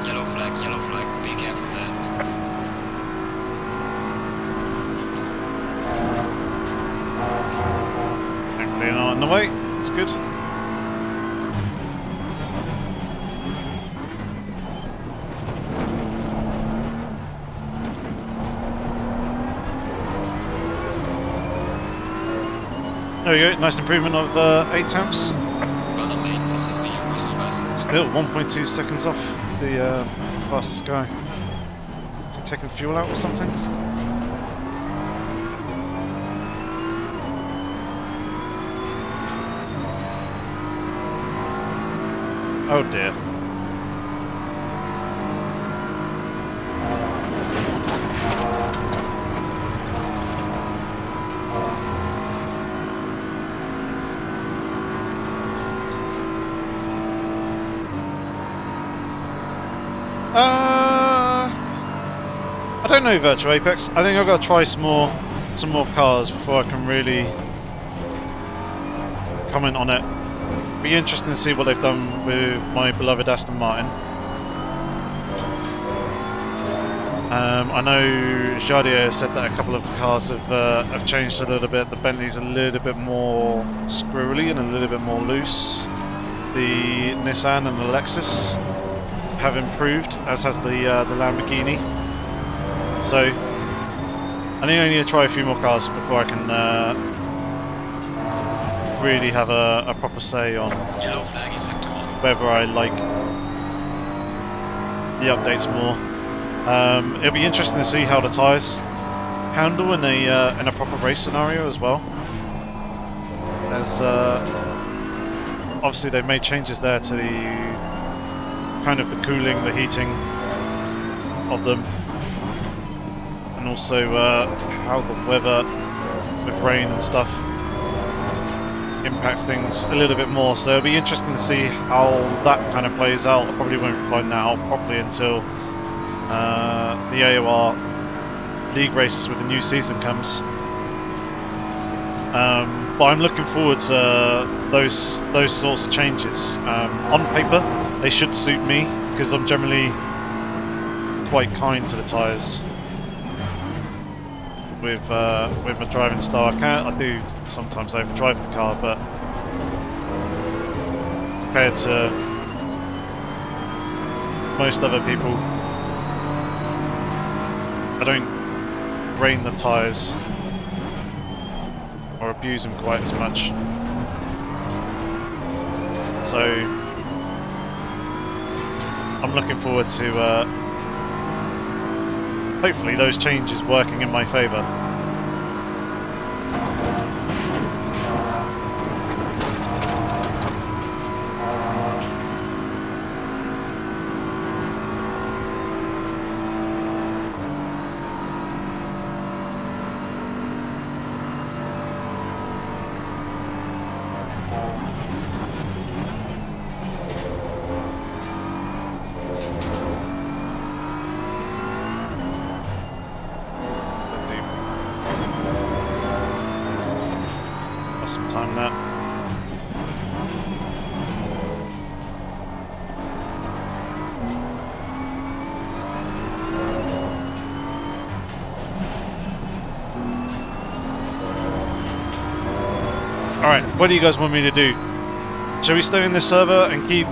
Yellow flag, be careful there. Thankfully not in the way, it's good. There we go, nice improvement of 8 tenths. Well done, mate. This has been your personal best. Still 1.2 seconds off the fastest guy. Is he taking fuel out or something? Oh dear. I don't know Virtual Apex. I think I've got to try some more cars before I can really comment on it. Be interesting to see what they've done with my beloved Aston Martin. I know Jardier said that a couple of cars have changed a little bit. The Bentley's a little bit more squirrely and a little bit more loose. The Nissan and the Lexus have improved, as has the Lamborghini. So I think I need to try a few more cars before I can really have a proper say on Yellow flag in sector 1. whether I like the updates more. It'll be interesting to see how the tyres handle in a proper race scenario as well. There's obviously they've made changes there to the kind of the cooling, the heating of them. And and also how the weather with rain and stuff impacts things a little bit more. So it'll be interesting to see how that kind of plays out. I probably won't find that out properly until the AOR league races with the new season comes. But I'm looking forward to those sorts of changes. On paper, they should suit me because I'm generally quite kind to the tyres with my driving style. I do sometimes overdrive the car, but compared to most other people, I don't rain the tyres or abuse them quite as much. So I'm looking forward to hopefully those changes working in my favour. Some time there. Alright, what do you guys want me to do? Shall we stay in this server and keep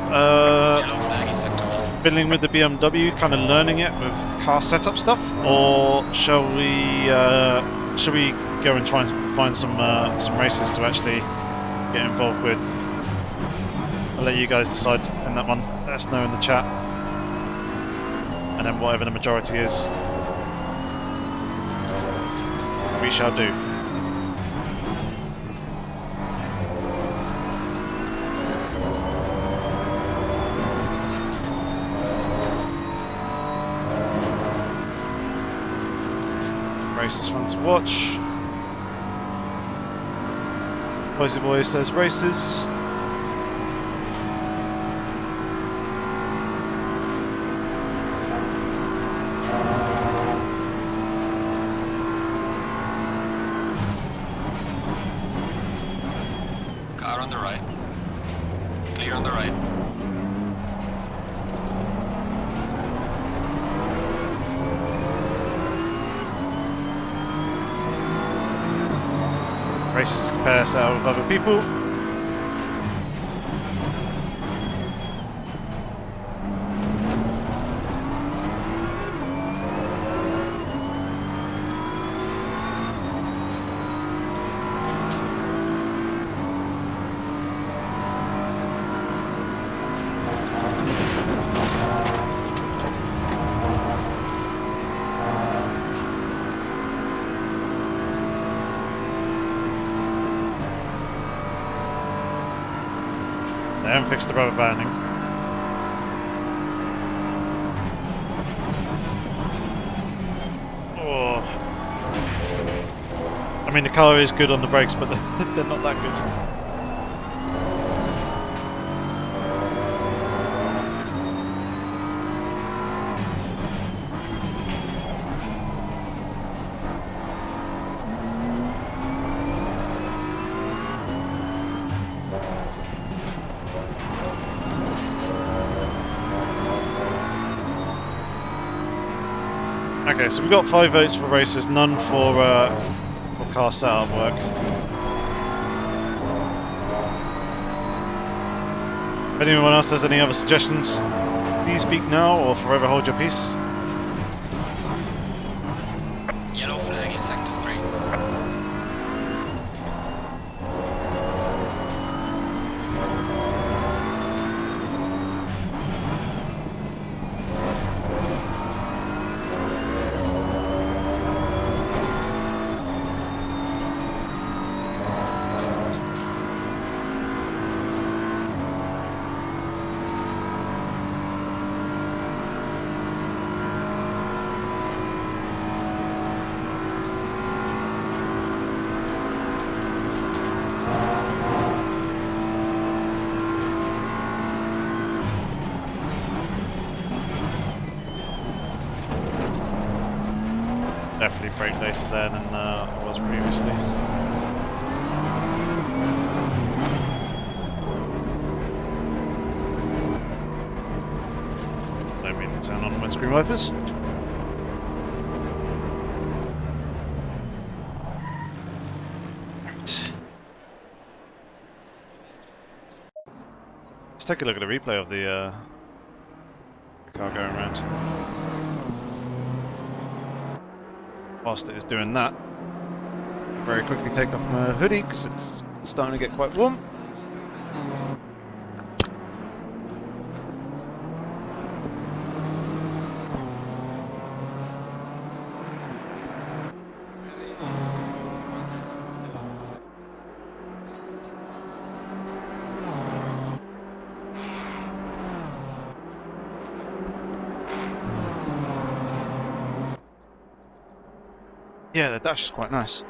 fiddling with the BMW, kind of learning it with car setup stuff? Or shall we go and try and find some races to actually get involved with? I'll let you guys decide in that one. Let us know in the chat, and then whatever the majority is, we shall do. Races fun to watch. Posy Boy says races. Car on the right. Clear on the right. Races to compare us out with other people. They haven't fixed the rubber banding. Oh. I mean, the car is good on the brakes, but they're not that good. Okay, so we've got 5 votes for races, none for car setup work. If anyone else has any other suggestions, please speak now or forever hold your peace. Yellow flag in sector 3. definitely brake later there than I was previously. Don't mean to turn on windscreen wipers. Right. Let's take a look at a replay of the car going around. Whilst it is doing that, very quickly take off my hoodie because it's starting to get quite warm. Yeah, the dash is quite nice.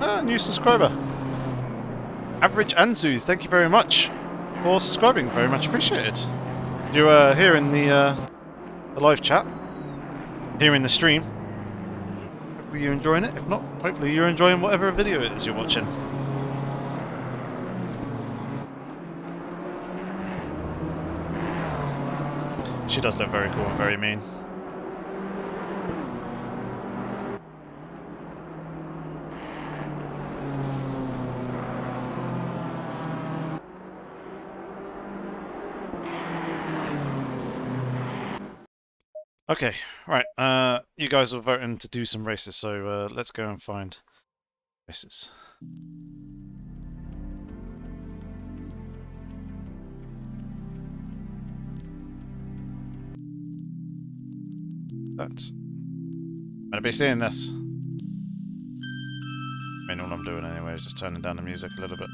Ah, new subscriber. Average Anzu, thank you very much for subscribing. Very much appreciated. You're here in the live chat, here in the stream. Hopefully you're enjoying it. If not, hopefully you're enjoying whatever video it is you're watching. She does look very cool and very mean. Okay, right, you guys were voting to do some races, so let's go and find races. That's... I'm gonna be seeing this. I mean, all I'm doing anyway is just turning down the music a little bit.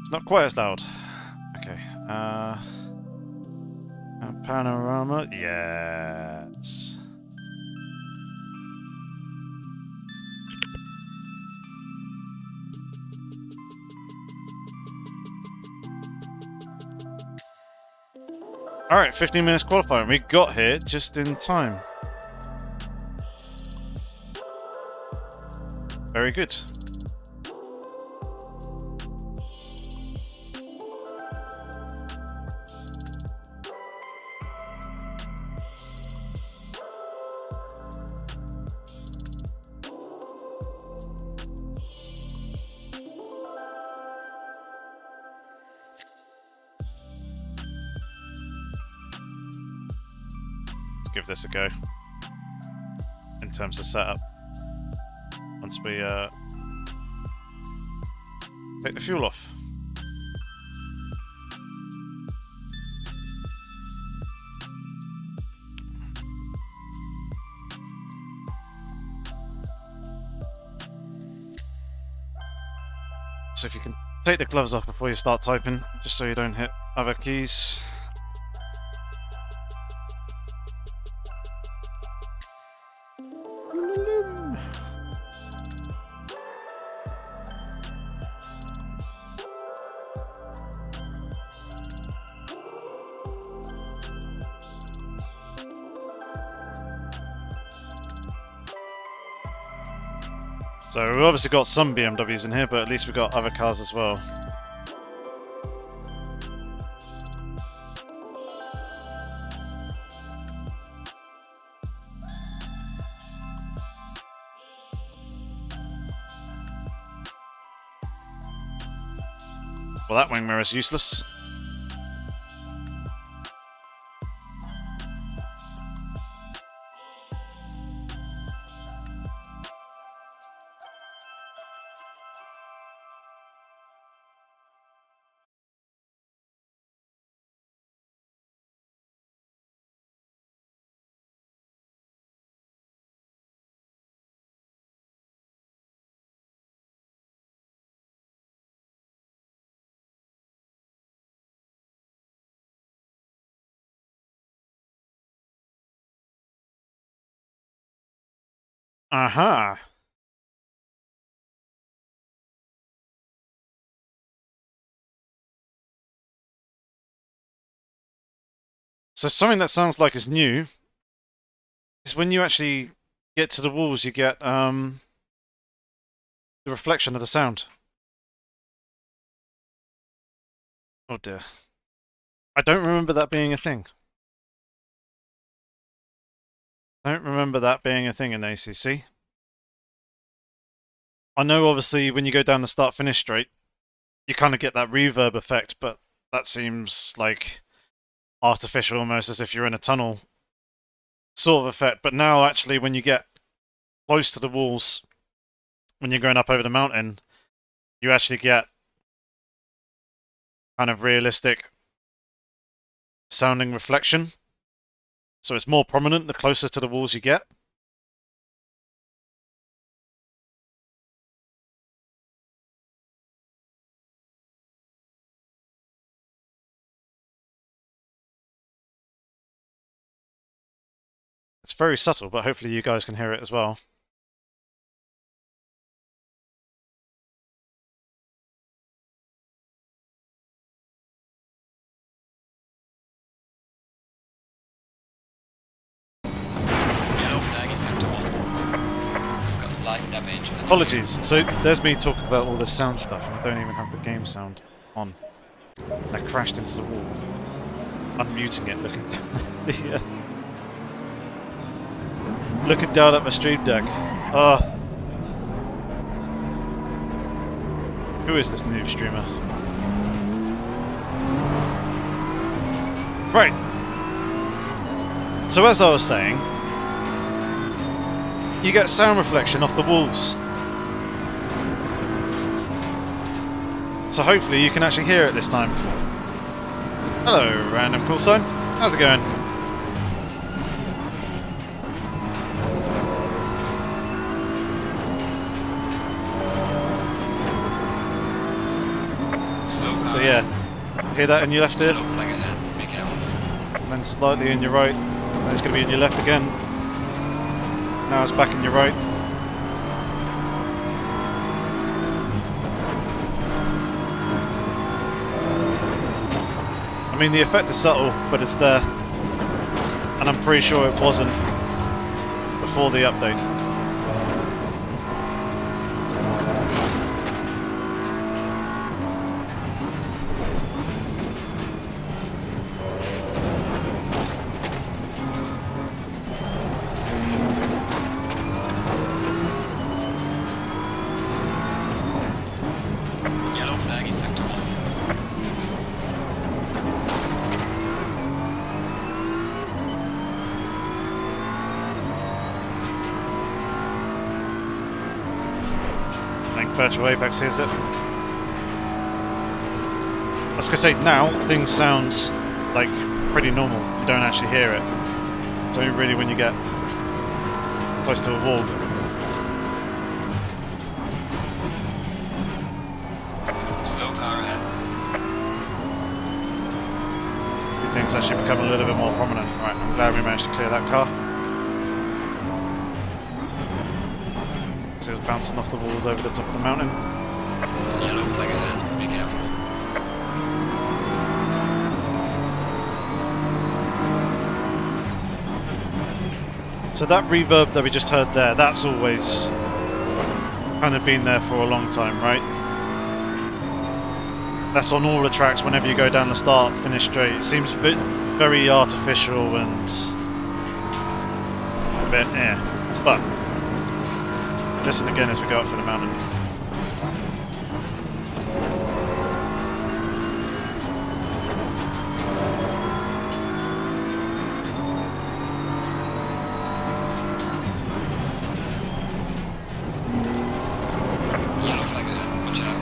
It's not quite as loud. Okay, panorama, yes. Alright, 15 minutes qualifying. We got here just in time. Very good. Give this a go in terms of setup once we take the fuel off. So if you can take the gloves off before you start typing, just so you don't hit other keys. So we've obviously got some BMWs in here, but at least we've got other cars as well. Well, that wing mirror is useless. Aha. So something that sounds like it's new is when you actually get to the walls, you get the reflection of the sound. Oh dear. I don't remember that being a thing. I don't remember that being a thing in ACC. I know obviously when you go down the start-finish straight, you kind of get that reverb effect, but that seems like artificial, almost as if you're in a tunnel sort of effect. But now actually when you get close to the walls, when you're going up over the mountain, you actually get kind of realistic sounding reflection. So it's more prominent the closer to the walls you get. It's very subtle, but hopefully you guys can hear it as well. Yellow flag is sector 1. It's got light damage. Apologies. So there's me talking about all this sound stuff, and I don't even have the game sound on. I crashed into the wall. Unmuting it, looking down the, looking down at my stream deck. Who is this noob streamer? Right. So as I was saying, you get sound reflection off the walls. So hopefully you can actually hear it this time. Hello, random call sign. How's it going? So yeah, hear that in your left ear, Yellow flag ahead. Be careful. and then slightly in your right, and it's going to be in your left again. Now it's back in your right. I mean, the effect is subtle, but it's there. And I'm pretty sure it wasn't before the update. Yellow flag in sector 1. I think Virtual Apex hears it. I was going to say, now things sound like pretty normal. You don't actually hear it. It's only really when you get close to a wall. Slow car ahead. These things actually become a little bit more prominent. Right, I'm glad we managed to clear that car. So it was bouncing off the walls over the top of the mountain. Yellow flag ahead. Be careful. So that reverb that we just heard there, that's always kind of been there for a long time, right? That's on all the tracks whenever you go down the start, finish straight. It seems very artificial and a bit but listen again as we go up for the mountain. Yellow flag ahead. Watch out.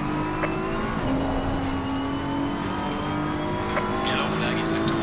Yellow flag in sector 1.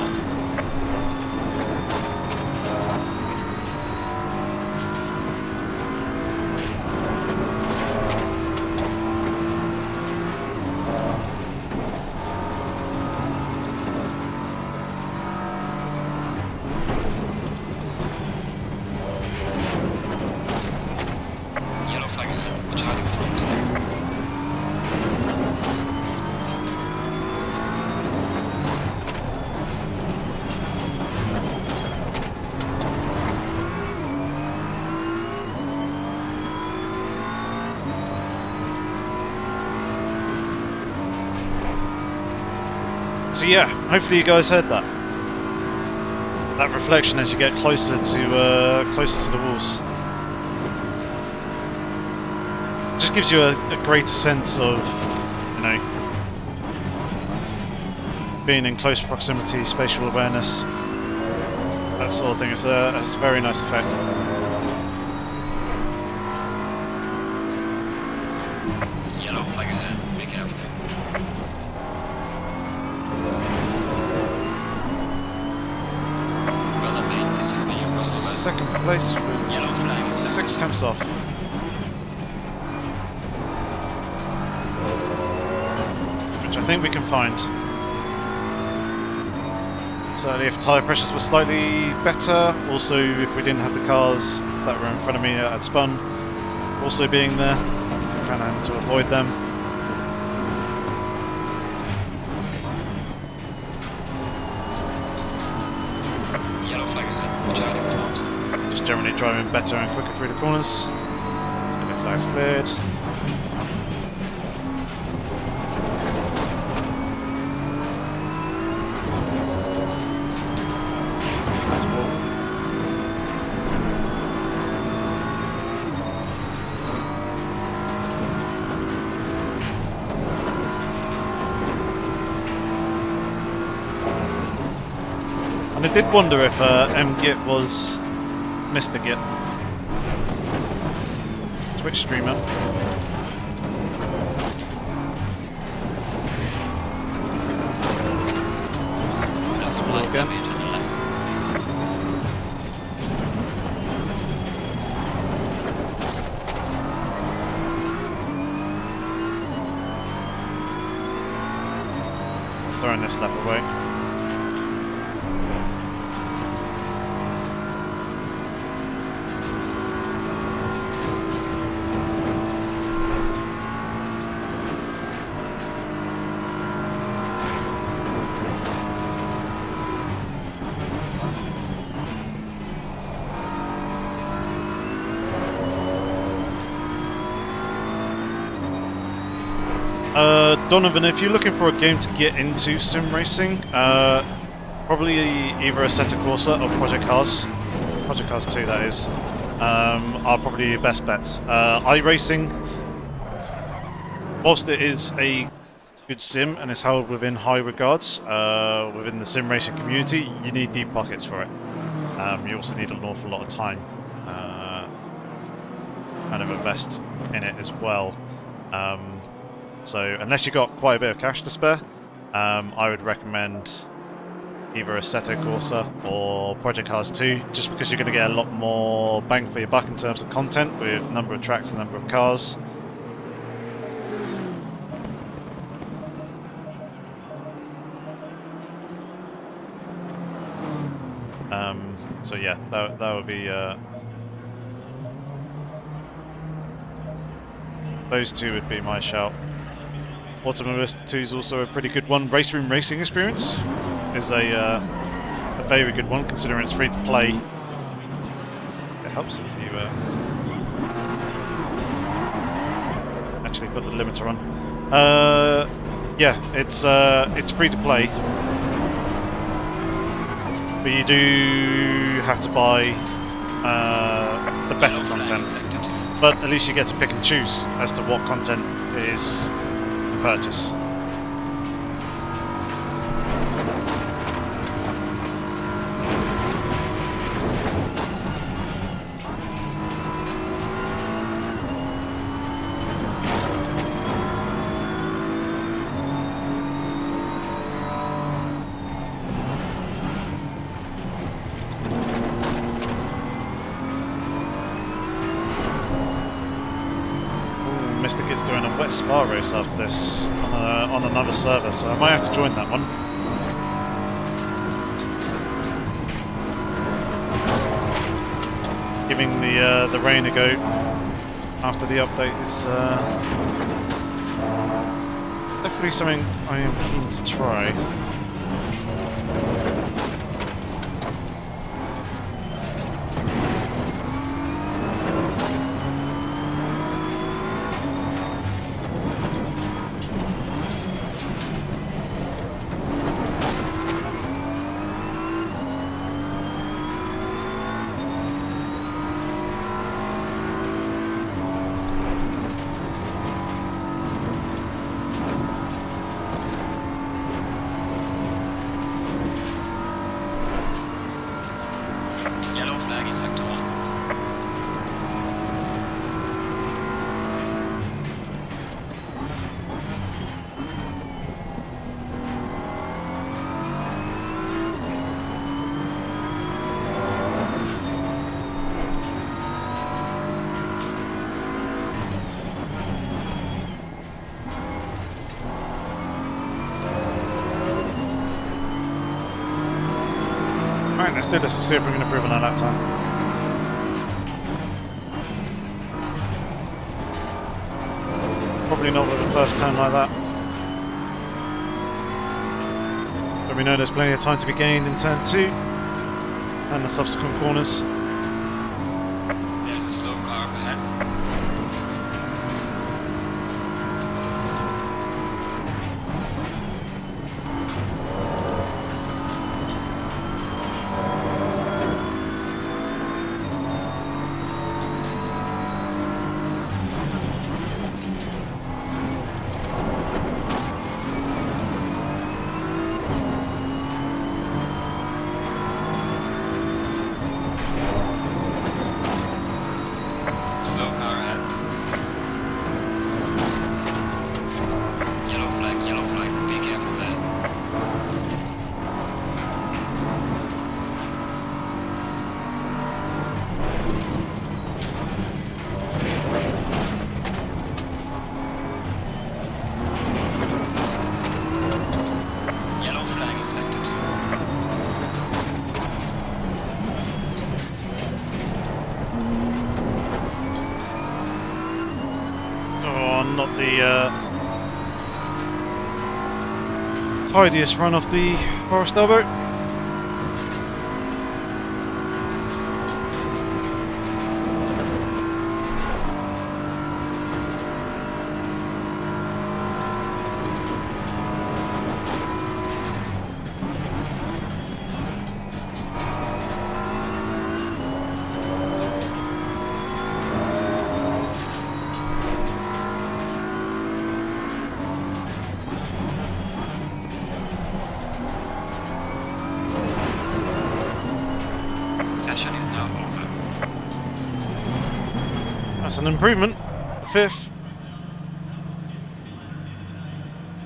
So yeah, hopefully you guys heard that. That reflection as you get closer to the walls. It just gives you a greater sense of, you know, being in close proximity, spatial awareness, that sort of thing. It's a very nice effect. Yellow flag ahead, be careful. Well done, mate. This has been your Russell. Second place with Yellow flag in 6 temps off. Which I think we can find. Certainly if tyre pressures were slightly better, also if we didn't have the cars that were in front of me at spun also being there, kind of to avoid them. Yellow flag ahead, watch out in front. Just generally driving better and quicker through the corners. And the flag's cleared. And I did wonder if M-Git was Mr. Git. Twitch streamer. That's some light damage on the left. Throwing this lap away. Donovan, if you're looking for a game to get into sim racing, probably either Assetto Corsa or Project Cars. Project Cars 2, that is, are probably your best bets. iRacing, whilst it is a good sim and is held within high regards within the sim racing community, you need deep pockets for it. You also need an awful lot of time kind of invest in it as well. So unless you've got quite a bit of cash to spare, I would recommend either Assetto Corsa or Project Cars 2, just because you're going to get a lot more bang for your buck in terms of content with number of tracks and number of cars. So yeah, that would be those two would be my shout. Automobilista 2 is also a pretty good one. Race Room Racing Experience is a very good one, considering it's free to play. It helps if you actually put the limiter on. Yeah, it's free to play, but you do have to buy the better content. But at least you get to pick and choose as to what content is to purchase. Mystic is doing a wet spa race after this on another server, so I might have to join that one. Giving the rain a go after the update is definitely something I am keen to try. Let's do this and see if we can improve on our lap time. Probably not with the first turn like that. But we know there's plenty of time to be gained in turn 2 and the subsequent corners. There's a slow car up ahead. Slow car ahead. Yellow flag, be careful there. Yellow flag in sector 2. Oh, not the tidiest run off the forest elbow. Session is now over. That's an improvement. Fifth.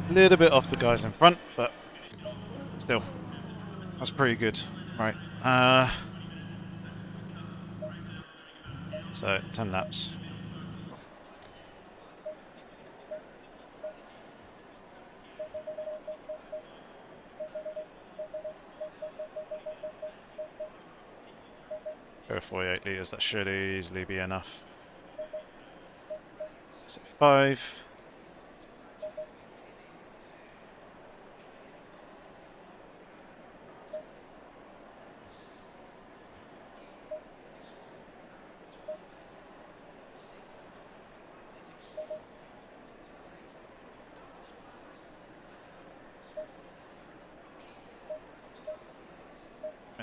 A little bit off the guys in front, but still, that's pretty good. Right. So 10 laps. Go 48 litres, that should easily be enough. So 5.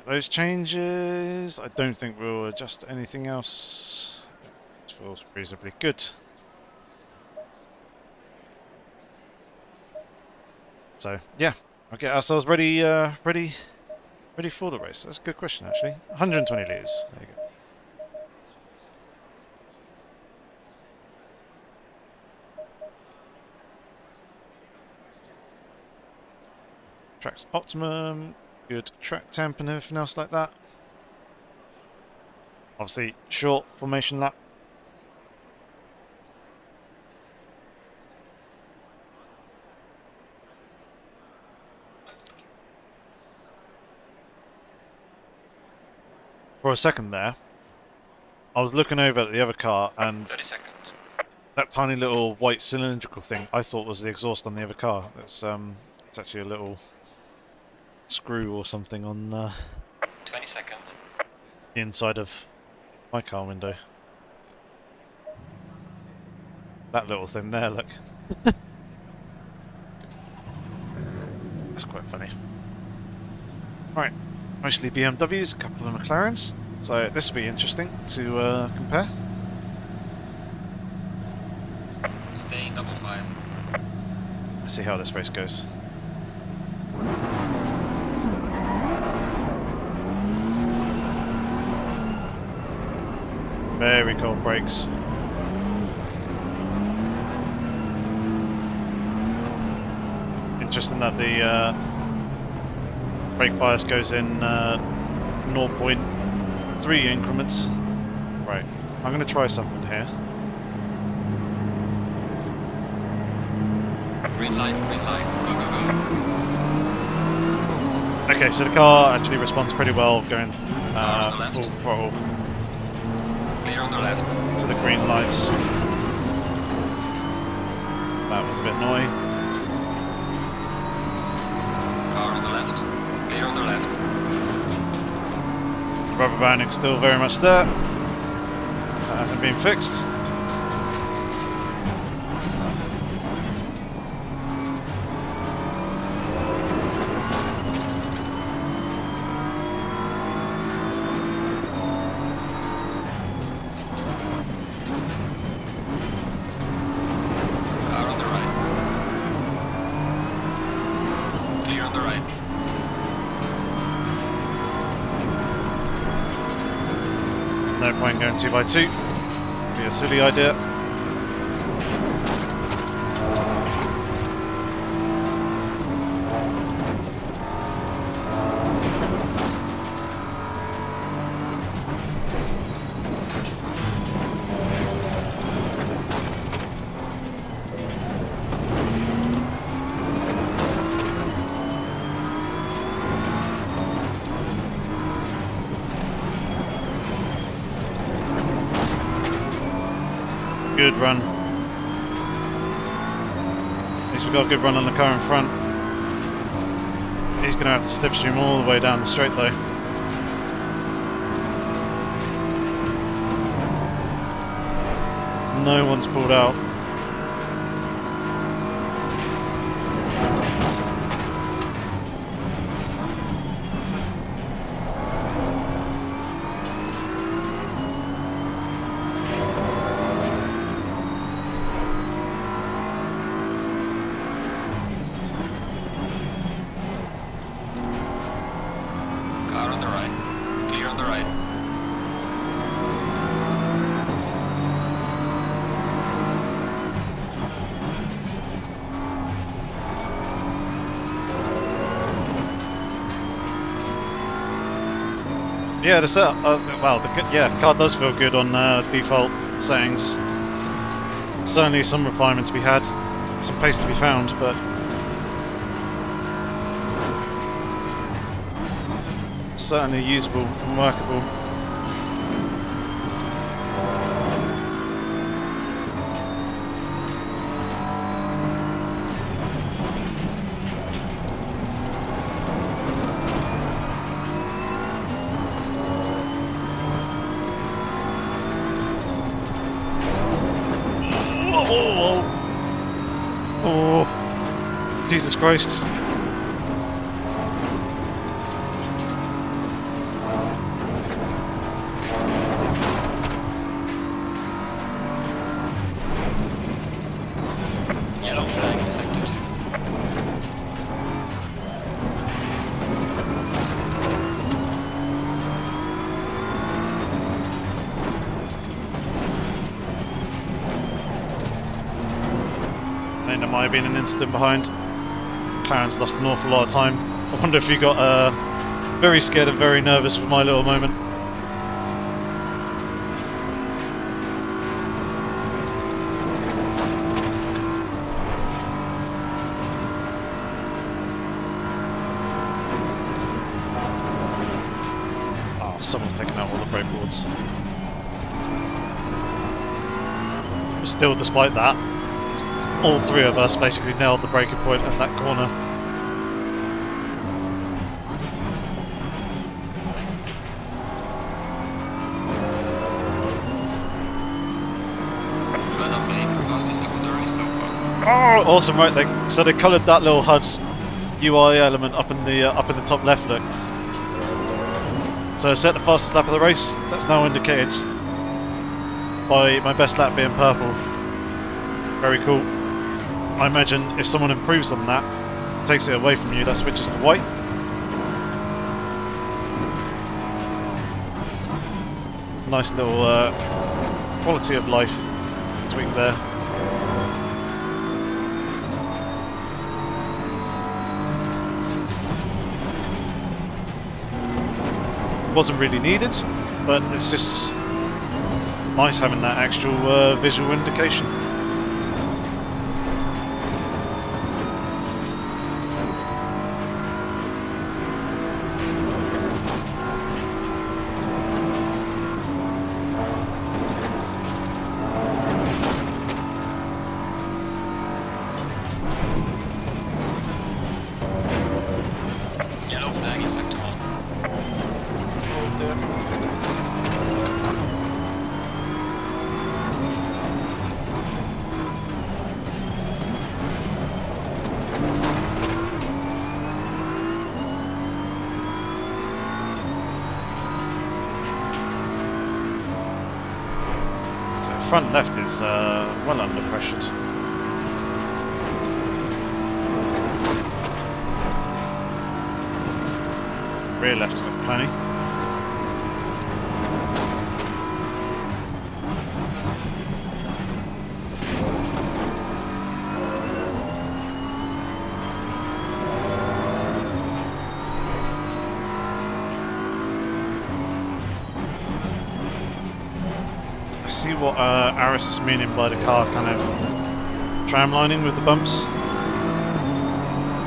Those changes, I don't think we'll adjust anything else. It feels reasonably good. So yeah, I'll get ourselves ready, ready for the race. That's a good question actually. 120 litres. There you go. Track's optimum. Good track temp and everything else like that. Obviously, short formation lap. For a second there, I was looking over at the other car and 30 seconds. that tiny little white cylindrical thing I thought was the exhaust on the other car. It's actually a little screw or something on 20 seconds. the inside of my car window. That little thing there, look. That's quite funny. Right, mostly BMWs, a couple of McLarens. So this will be interesting to compare. Stay in double file. Let's see how this race goes. Very cold brakes. Interesting that the brake bias goes in 0.3 increments. Right, I'm going to try something here. Green light, go, go, go. Okay, so the car actually responds pretty well going on the left. full throttle Clear on the left. to the green lights. That was a bit annoying. Car on the left. Clear on the left. Rubber banding still very much there. That hasn't been fixed. Car on the right. Clear on the right. No point going 2x2. Be a silly idea. Good run. At least we got a good run on the car in front. He's going to have to slipstream all the way down the straight though. No one's pulled out. Car on the right. Clear on the right. Yeah, the setup. Well, the car does feel good on default settings. Certainly some refinement to be had, some pace to be found, but certainly usable and workable. Oh, Jesus Christ. Yellow flag in sector 2. I think there might have been an incident behind. Clarence lost an awful lot of time. I wonder if you got very scared and very nervous for my little moment. Oh, someone's taken out all the brake boards. But still, despite that, all three of us basically nailed the braking point in that corner. Well done, Blake. Fastest lap of the race so far. Oh, awesome! Right, so they coloured that little HUD UI element up in the top left. Look. So I set the fastest lap of the race. That's now indicated by my best lap being purple. Very cool. I imagine if someone improves on that, takes it away from you, that switches to white. Nice little quality of life tweak there. Wasn't really needed, but it's just nice having that actual visual indication. front left is well under pressured. Rear left's got plenty. I see what Aris is meaning by the car kind of tramlining with the bumps.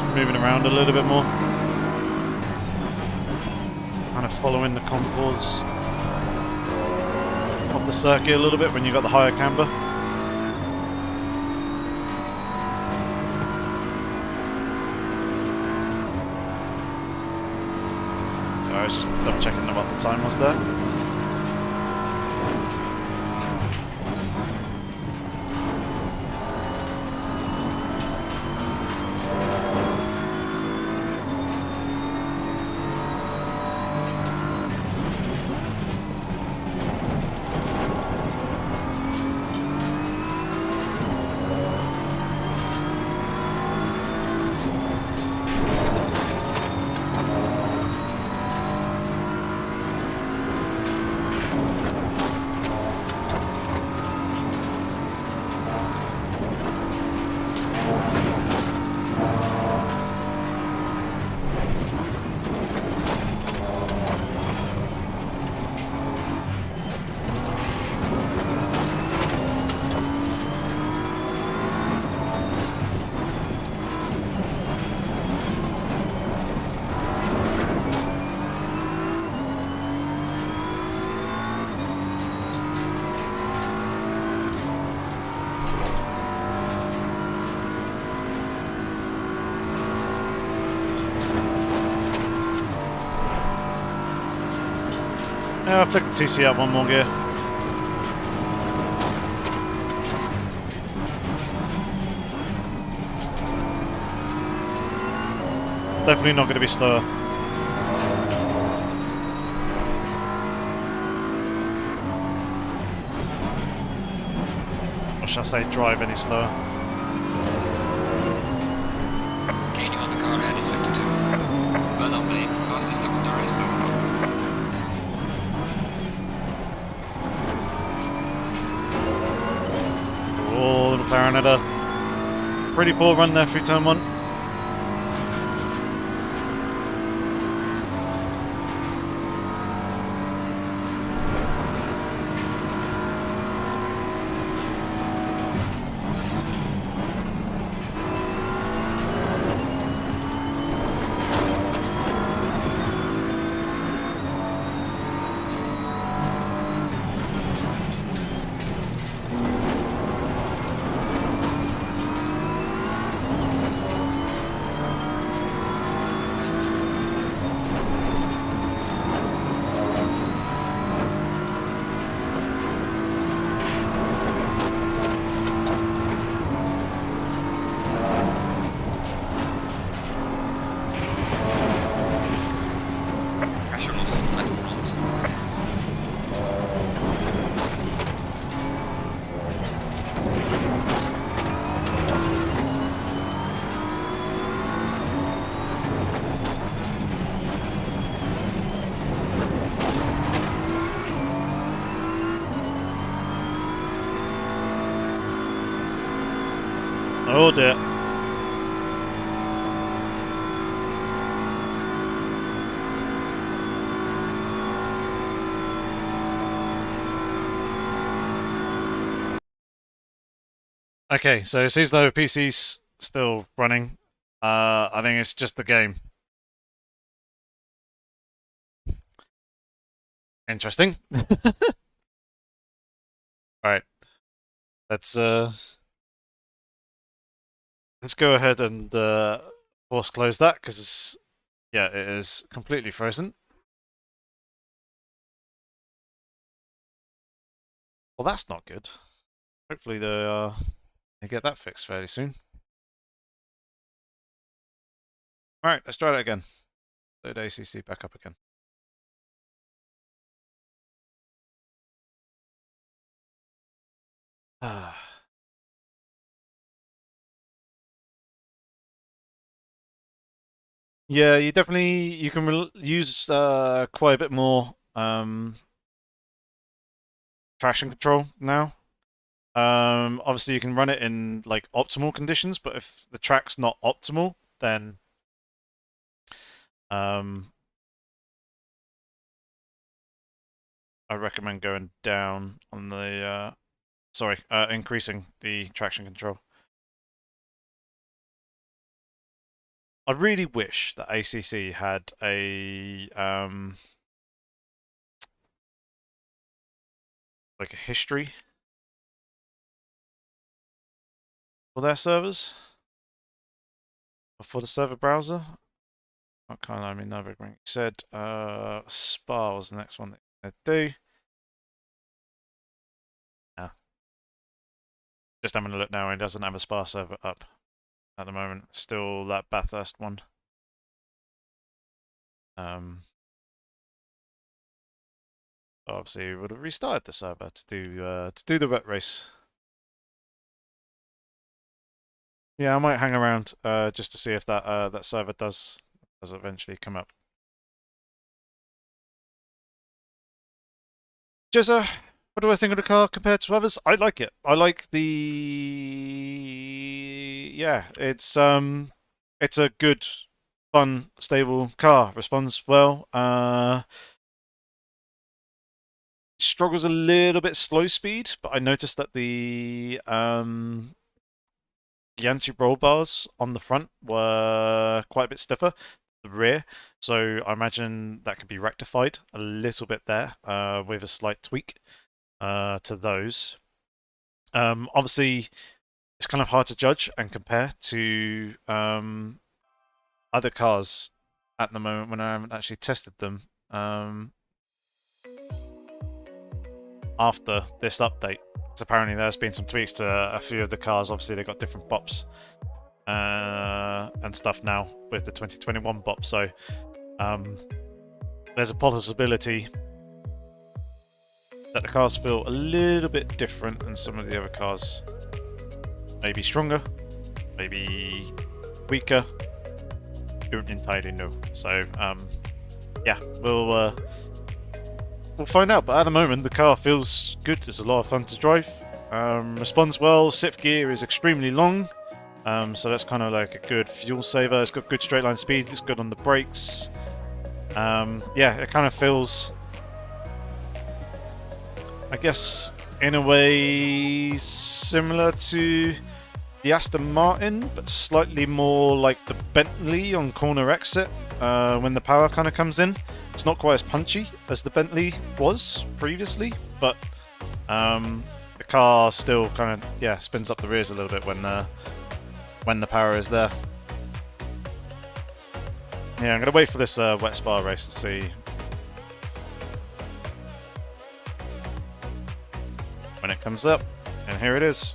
It's moving around a little bit more. Kind of following the contours of the circuit a little bit when you've got the higher camber. So I was just double checking what the time was there. Yeah, I'll flick the TC up one more gear. Definitely not going to be slower. Or shall I say drive any slower? Gaining on the car ahead in sector 2. Well done, Blade. Fastest lap of the race so far. Oh, little McLaren had a pretty poor run there through turn 1. Pressure loss on the left front. Oh dear. Okay, so it seems though PC's still running. I think it's just the game. Interesting. Alright. Let's go ahead and force close that because yeah, it is completely frozen. Well, that's not good. Hopefully they get that fixed fairly soon. Alright, let's try that again. Load ACC back up again. Yeah, you can use quite a bit more traction control now. Obviously you can run it in like optimal conditions, but if the track's not optimal, then I recommend going down on the increasing the traction control. I really wish that ACC had a like a history for their servers, or for the server browser. What kind of, I mean, you said Spa was the next one that they do. Yeah. Just having a look now, it doesn't have a Spa server up at the moment. Still that Bathurst one. Obviously, we would have restarted the server to do the wet race. Yeah, I might hang around just to see if that that server does eventually come up. Jezza, what do I think of the car compared to others? I like it. I like the it's a good, fun, stable car. Responds well. Struggles a little bit slow speed, but I noticed that the anti-roll bars on the front were quite a bit stiffer, the rear, so I imagine that could be rectified a little bit there with a slight tweak to those. Obviously, it's kind of hard to judge and compare to other cars at the moment when I haven't actually tested them after this update. So apparently there's been some tweaks to a few of the cars. Obviously they got different bops and stuff now with the 2021 bop. So there's a possibility that the cars feel a little bit different than some of the other cars. Maybe stronger, maybe weaker. Don't entirely know. So yeah, we'll find out, but at the moment the car feels good. It's a lot of fun to drive. Responds well. Sixth gear is extremely long, so that's kind of like a good fuel saver. It's got good straight line speed. It's good on the brakes. Yeah, it kind of feels, I guess, in a way similar to the Aston Martin, but slightly more like the Bentley on corner exit when the power kind of comes in. It's not quite as punchy as the Bentley was previously, but the car still kind of spins up the rears a little bit when the power is there. Yeah, I'm gonna wait for this wet Spa race to see when it comes up, and here it is.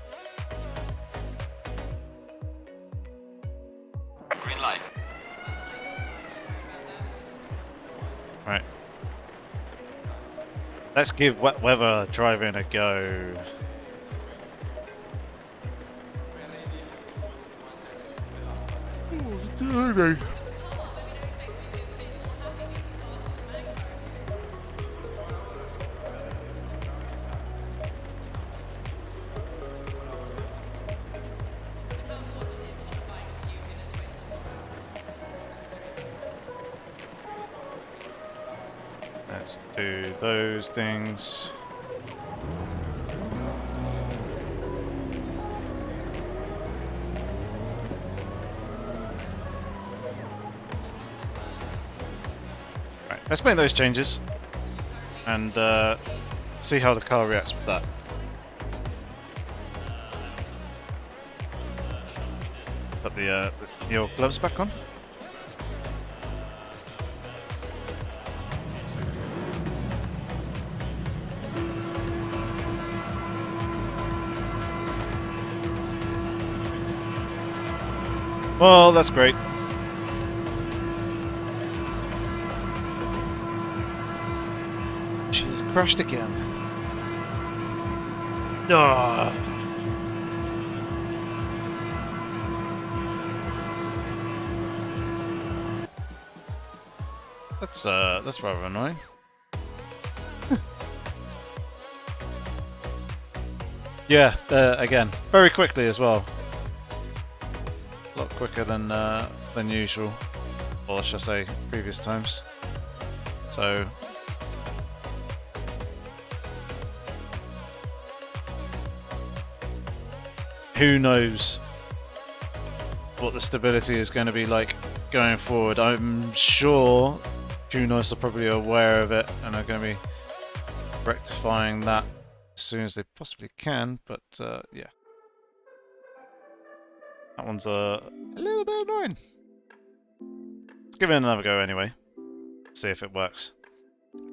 Green light. Right. Let's give wet weather driving a go. Let's do those things. Right, let's make those changes and see how the car reacts with that. Put your gloves back on. Well, that's great. She's crashed again. Ah. That's rather annoying. Yeah, again, very quickly as well. A lot quicker than usual, or should I say, previous times. So. Who knows what the stability is going to be like going forward. I'm sure Kunos are probably aware of it and are going to be rectifying that as soon as they possibly can, but yeah. That one's a little bit annoying. Let's give it another go anyway. See if it works.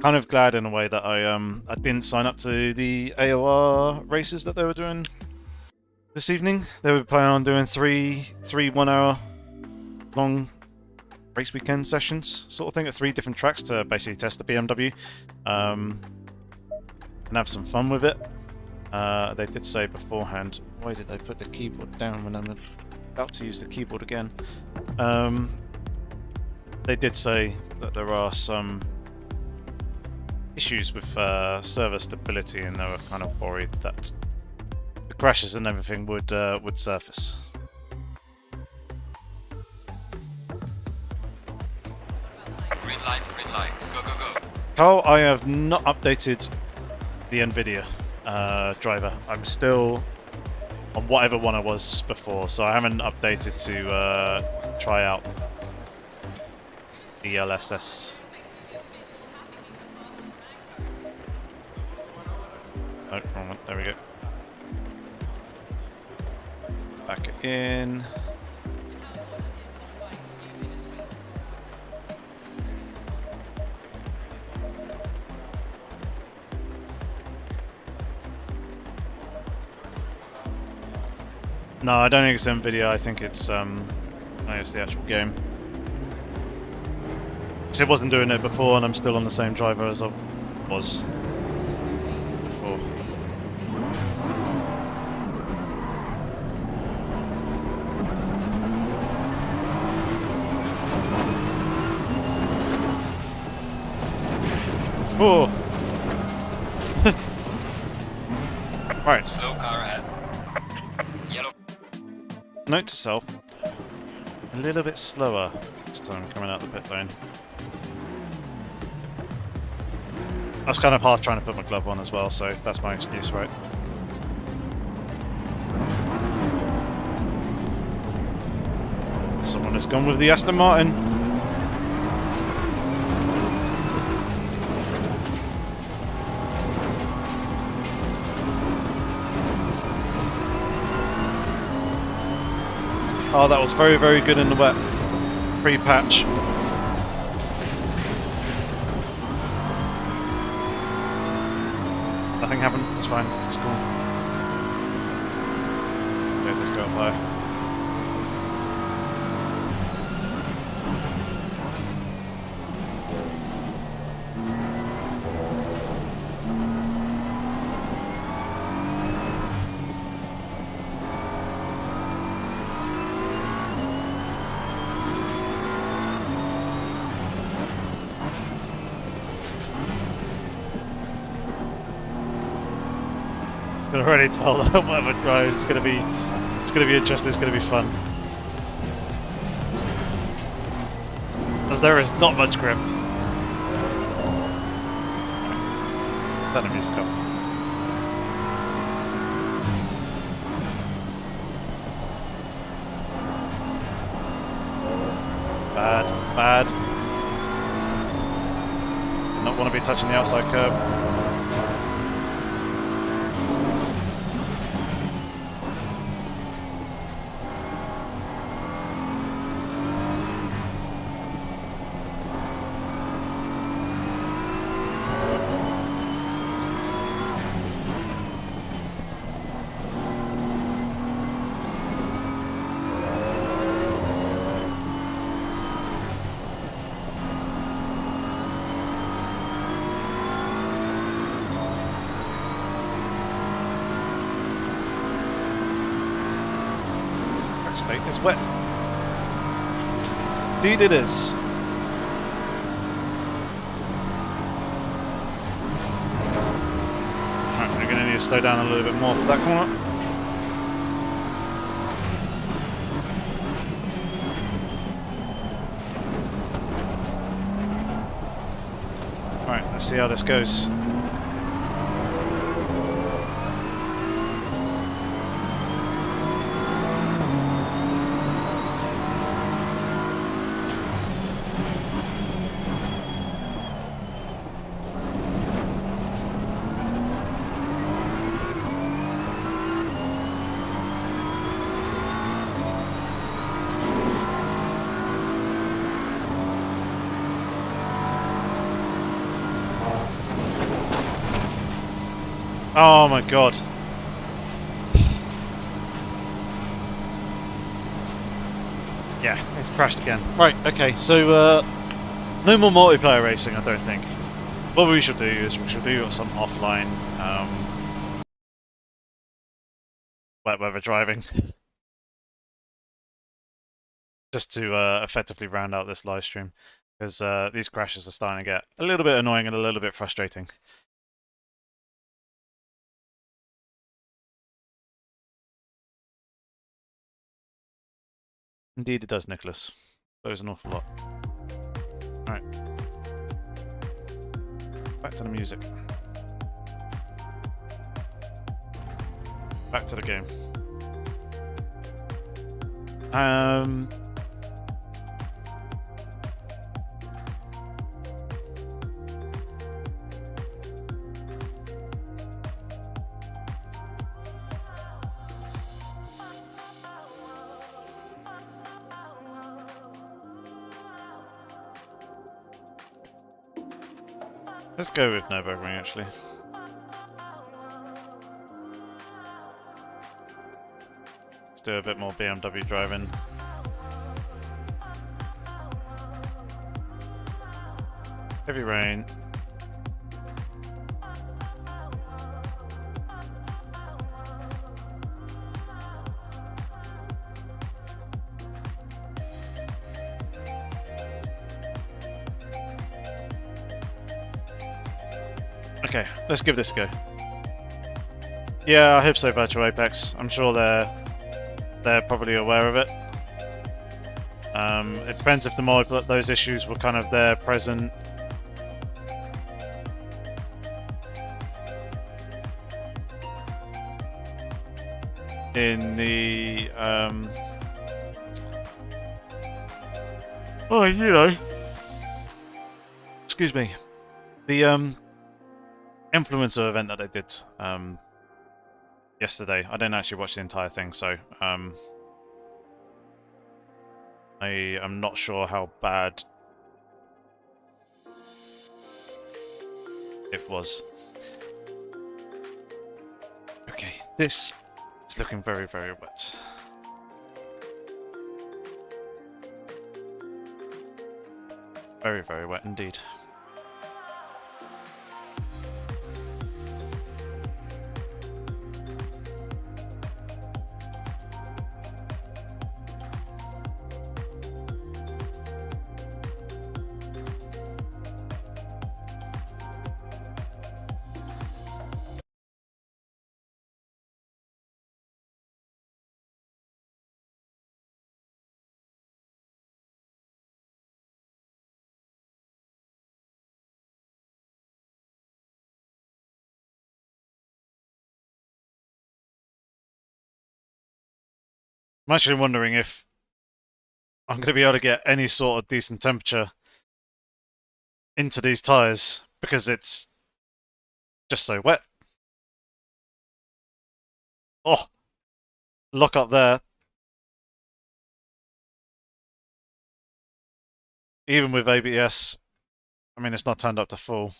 Kind of glad in a way that I didn't sign up to the AOR races that they were doing this evening. They were planning on doing three 1 hour long race weekend sessions, sort of thing, at 3 different tracks to basically test the BMW and have some fun with it. They did say beforehand, why did I put the keyboard down when I'm about to use the keyboard again? They did say that there are some issues with server stability, and they were kind of worried that the crashes and everything would surface. Green light, go, go, go. Carl, I have not updated the NVIDIA driver. I'm still on whatever one I was before, so I haven't updated to try out the LSS. Oh, wrong one. There we go. Back it in. No, I don't think it's NVIDIA. I think it's the actual game. Because it wasn't doing it before, and I'm still on the same driver as I was before. Oh. Right. Slow car ahead. Yellow. Note to self: a little bit slower this time coming out the pit lane. I was kind of hard trying to put my glove on as well, so that's my excuse, right? Someone has gone with the Aston Martin. Oh, that was very, very good in the wet. Pre-patch. Nothing happened. It's fine. It's cool. Yeah, let's go up high. I can already tell that whatever drive it's gonna be interesting, it's gonna be fun. As there is not much grip. Turn the music off. Bad, bad. Not want to be touching the outside curb. State is wet. Indeed it is. slow down a little bit more for that corner. Alright, let's see how this goes. Oh my god. Yeah, it's crashed again. Right, okay, so no more multiplayer racing, I don't think. What we should do is we should do some offline wet weather driving. Just to effectively round out this live stream. Because these crashes are starting to get a little bit annoying and a little bit frustrating. Indeed it does, Nicholas. Those an awful lot. Alright. Back to the music. Back to the game. Let's go with Nürburgring, actually. Let's do a bit more BMW driving. Heavy rain. Okay, let's give this a go. Yeah, I hope so, Virtual Apex. I'm sure they're probably aware of it. It depends if those issues were kind of there, present. In the oh, you know, excuse me, the influencer event that I did yesterday. I didn't actually watch the entire thing, so I am not sure how bad it was. Okay, this is looking very, very wet. Very, very wet indeed. I'm actually wondering if I'm going to be able to get any sort of decent temperature into these tyres because it's just so wet. Oh, lock up there. Even with ABS, I mean, it's not turned up to full.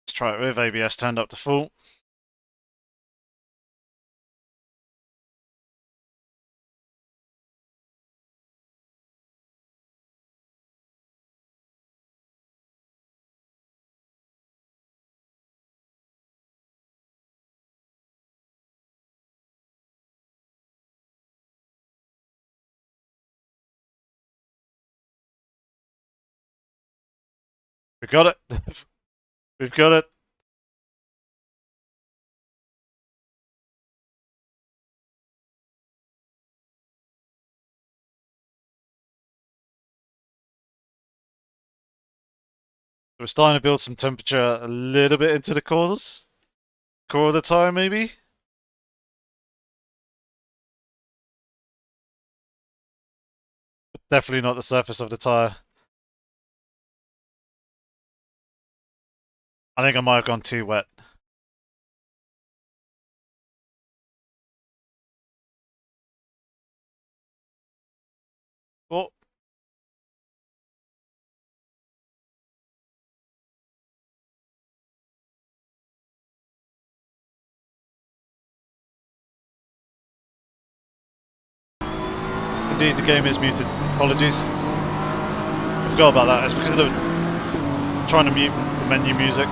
Let's try it with ABS turned up to full. We got it. We've got it. We're starting to build some temperature a little bit into the cores. Core of the tire, maybe? Definitely not the surface of the tire. I think I might have gone too wet. Oh. Indeed, the game is muted. Apologies. I forgot about that. It's because of the trying to mute the menu music.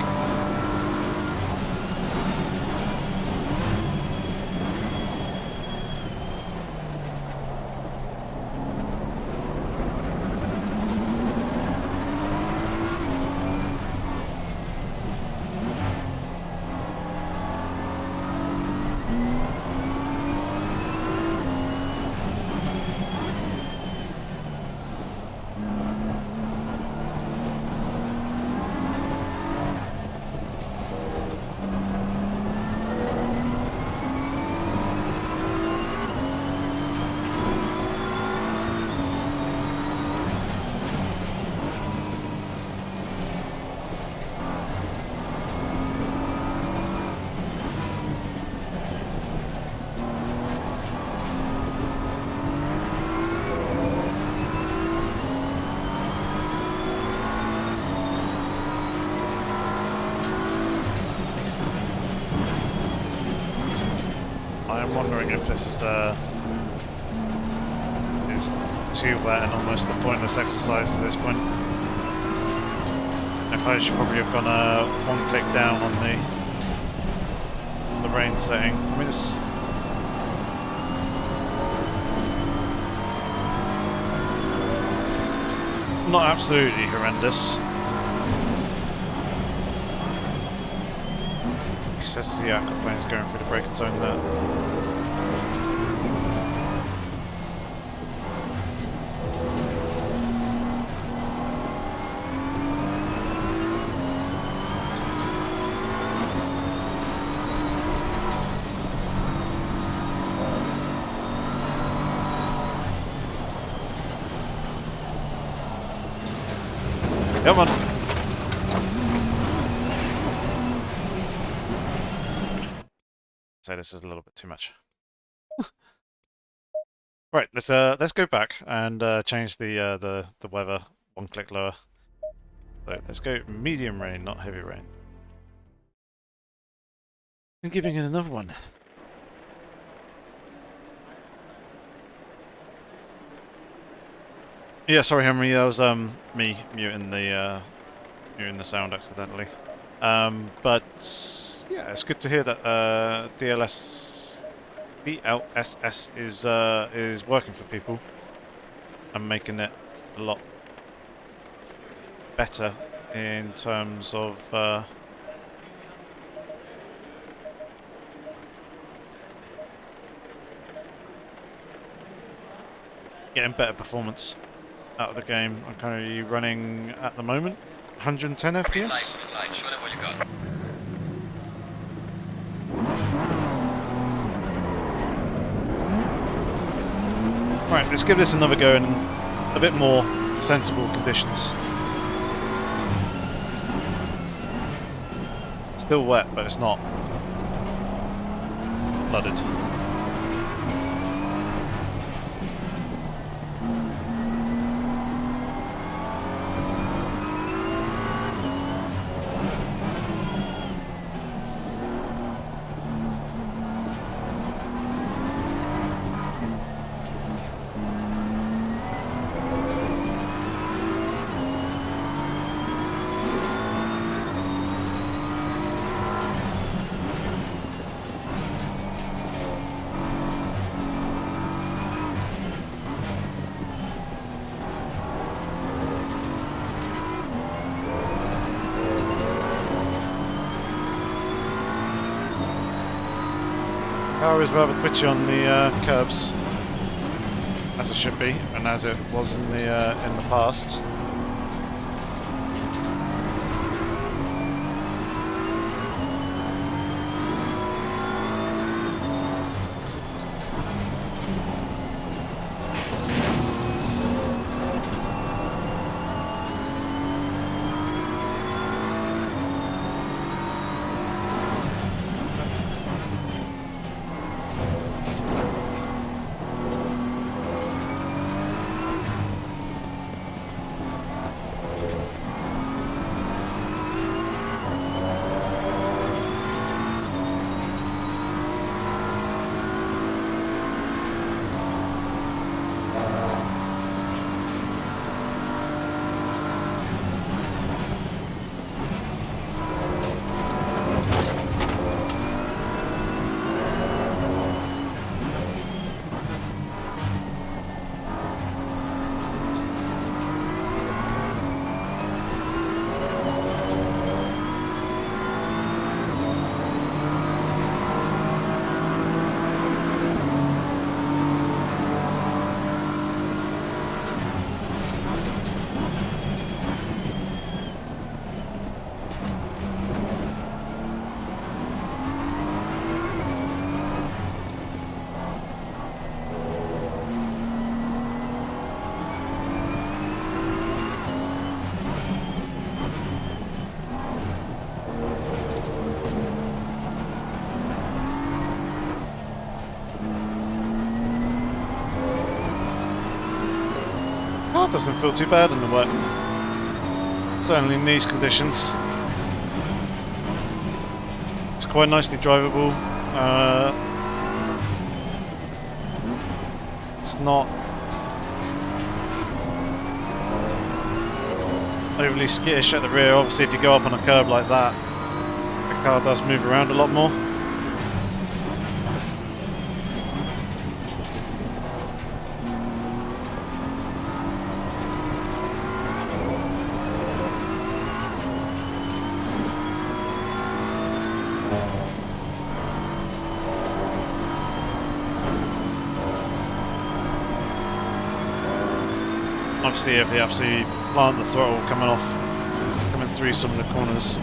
I'm wondering if this is too wet and almost a pointless exercise at this point. In fact, I should probably have gone one click down on the rain setting. I mean, it's not absolutely horrendous. Says the aquaplane's going through the braking zone there. Come on. So this is a little bit too much. Right, let's go back and change the weather one click lower. So let's go medium rain, not heavy rain. And giving it another one. Yeah, sorry Henry, that was me muting the sound accidentally. But yeah, it's good to hear that DLSS is working for people and making it a lot better in terms of getting better performance out of the game. I'm currently running at the moment 110 FPS. Green light, show them what you got. Right, let's give this another go in a bit more sensible conditions. Still wet, but it's not flooded. Car is rather twitchy on the curbs, as it should be, and as it was in the past. Oh, it doesn't feel too bad in the wet. Certainly in these conditions. It's quite nicely drivable. It's not overly skittish at the rear. Obviously if you go up on a curb like that, the car does move around a lot more. Obviously if you absolutely plant the throttle coming through some of the corners,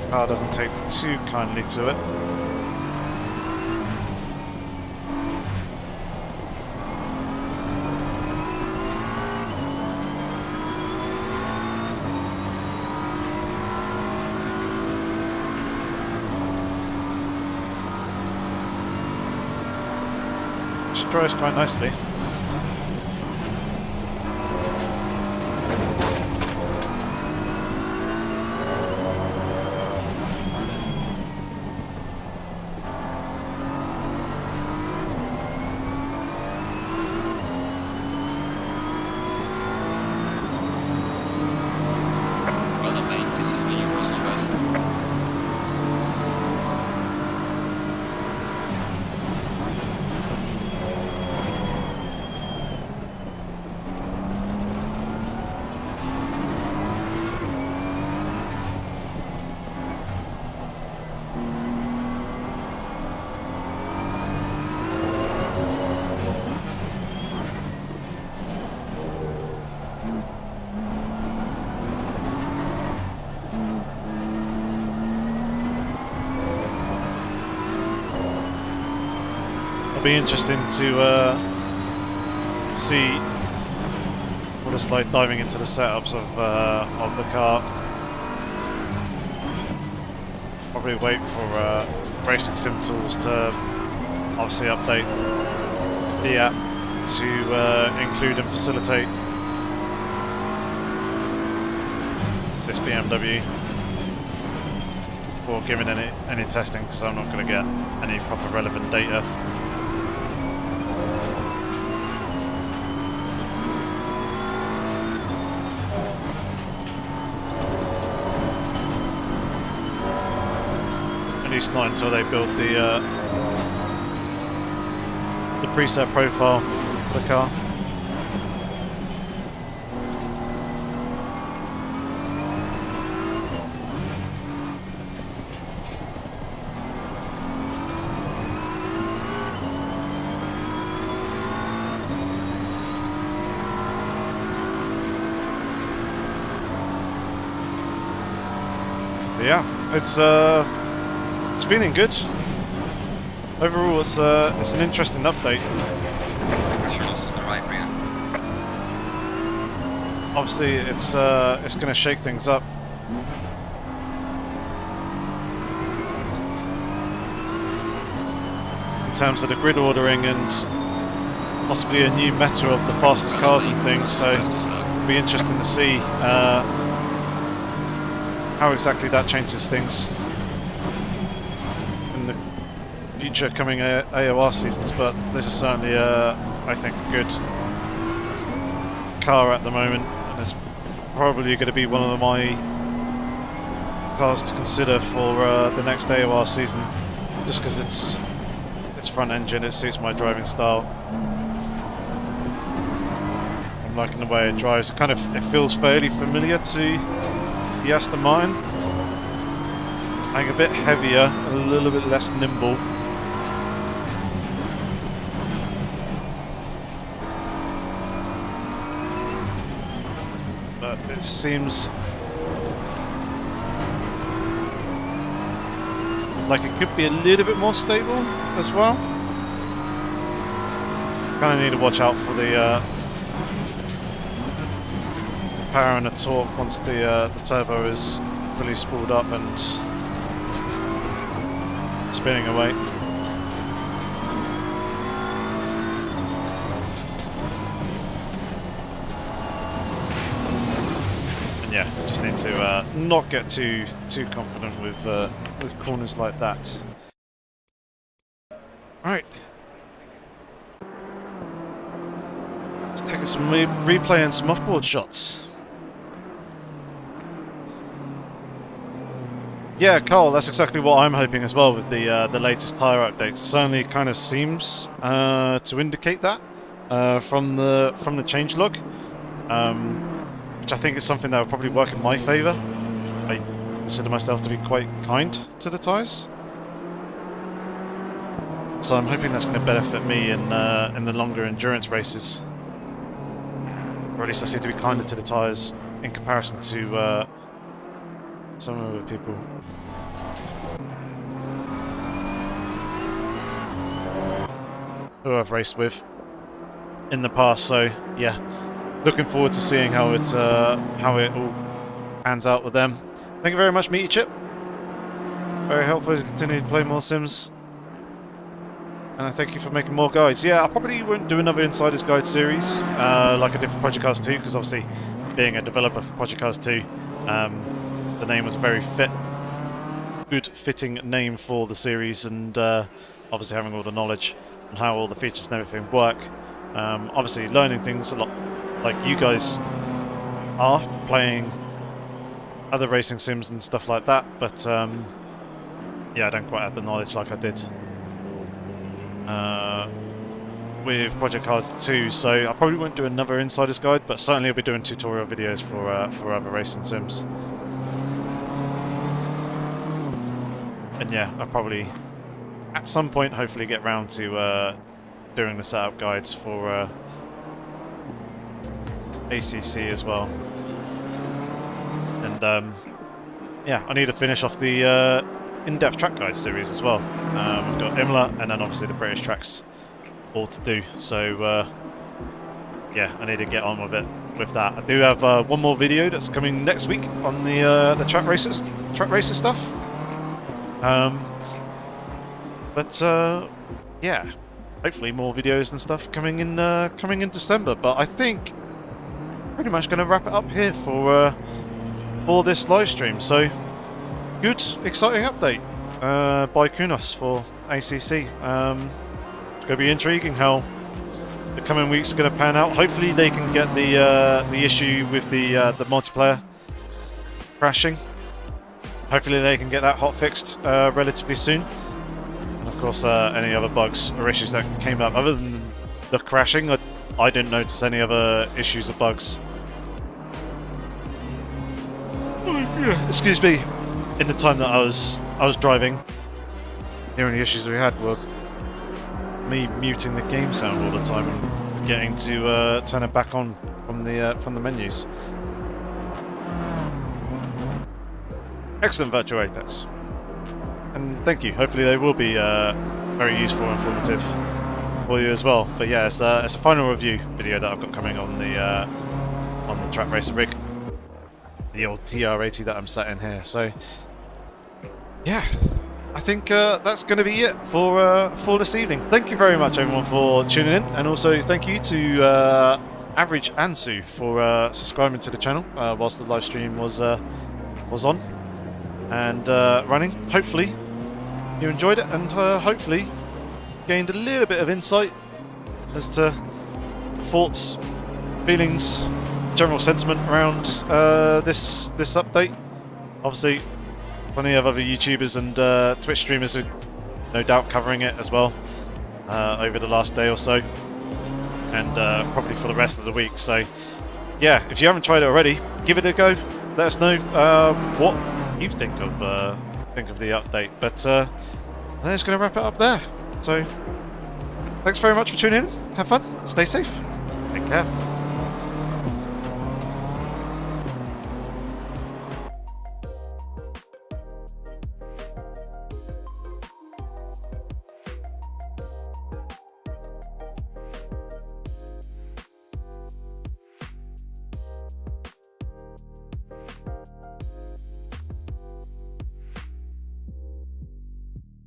the car doesn't take too kindly to it. She drives quite nicely. It'll be interesting to see what it's like diving into the setups of the car. Probably wait for Racing Sim Tools to obviously update the app to include and facilitate this BMW before giving any testing, because I'm not going to get any proper relevant data. At least not until they build the preset profile for the car. Yeah, it's feeling good. Overall, it's an interesting update. Pressure loss on the right rear. Obviously, it's going to shake things up. In terms of the grid ordering and possibly a new meta of the fastest cars and things, so it'll be interesting to see how exactly that changes things in the future coming AOR seasons. But this is certainly, I think, a good car at the moment, and it's probably going to be one of my cars to consider for the next AOR season, just because it's front engine, it suits my driving style. I'm liking the way it drives. It feels fairly familiar to the Aston Martin. I think a bit heavier, a little bit less nimble. But it seems like it could be a little bit more stable as well. Kind of need to watch out for the power and the torque once the turbo is fully spooled up and spinning away. And yeah, just need to not get too confident with corners like that. Right. Let's take some replay and some offboard shots. Yeah, Carl, that's exactly what I'm hoping as well with the latest tyre updates. It certainly kind of seems to indicate that from the changelog, which I think is something that will probably work in my favour. I consider myself to be quite kind to the tyres, so I'm hoping that's going to benefit me in the longer endurance races, or at least I seem to be kinder to the tyres in comparison to some other people. Who I've raced with in the past, so yeah, looking forward to seeing how it all pans out with them. Thank you very much, Meaty Chip. Very helpful to continue to play more Sims, and I thank you for making more guides. Yeah, I probably won't do another Insider's Guide series like I did for Project Cars 2, because obviously being a developer for Project Cars 2, the name was a very good fitting name for the series, and obviously having all the knowledge on how all the features and everything work. Obviously learning things a lot like you guys are, playing other racing sims and stuff like that, but yeah, I don't quite have the knowledge like I did with Project Cars 2, so I probably won't do another Insider's Guide, but certainly I'll be doing tutorial videos for other racing sims. And yeah, I'll probably at some point hopefully get round to doing the setup guides for ACC as well. And yeah, I need to finish off the in-depth track guide series as well. We've got Imola and then obviously the British tracks all to do, so yeah, I need to get on with it with that. I do have one more video that's coming next week on the track races stuff. But yeah, hopefully more videos and stuff coming in December. But I think pretty much going to wrap it up here for this live stream. So good, exciting update by Kunos for ACC. It's going to be intriguing how the coming weeks are going to pan out. Hopefully they can get the issue with the multiplayer crashing. Hopefully they can get that hot fixed relatively soon. And of course, any other bugs or issues that came up other than the crashing, I didn't notice any other issues or bugs. Excuse me. In the time that I was driving, the only issues we had were me muting the game sound all the time and getting to turn it back on from the menus. excellent virtual Apex. And thank you. Hopefully they will be very useful and informative for you as well. But yeah, it's a final review video that I've got coming on the track racer rig, the old TR80 that I'm sat in here. So yeah, I think that's going to be it for this evening. Thank you very much everyone for tuning in, and also thank you to Average and Sue for subscribing to the channel whilst the live stream was on and running. Hopefully you enjoyed it, and hopefully gained a little bit of insight as to thoughts, feelings, general sentiment around this update. Obviously plenty of other YouTubers and Twitch streamers are no doubt covering it as well over the last day or so, and probably for the rest of the week. So yeah, if you haven't tried it already, give it a go. Let us know what you think of the update. But I'm just going to wrap it up there. So thanks very much for tuning in. Have fun. Stay safe. Take care.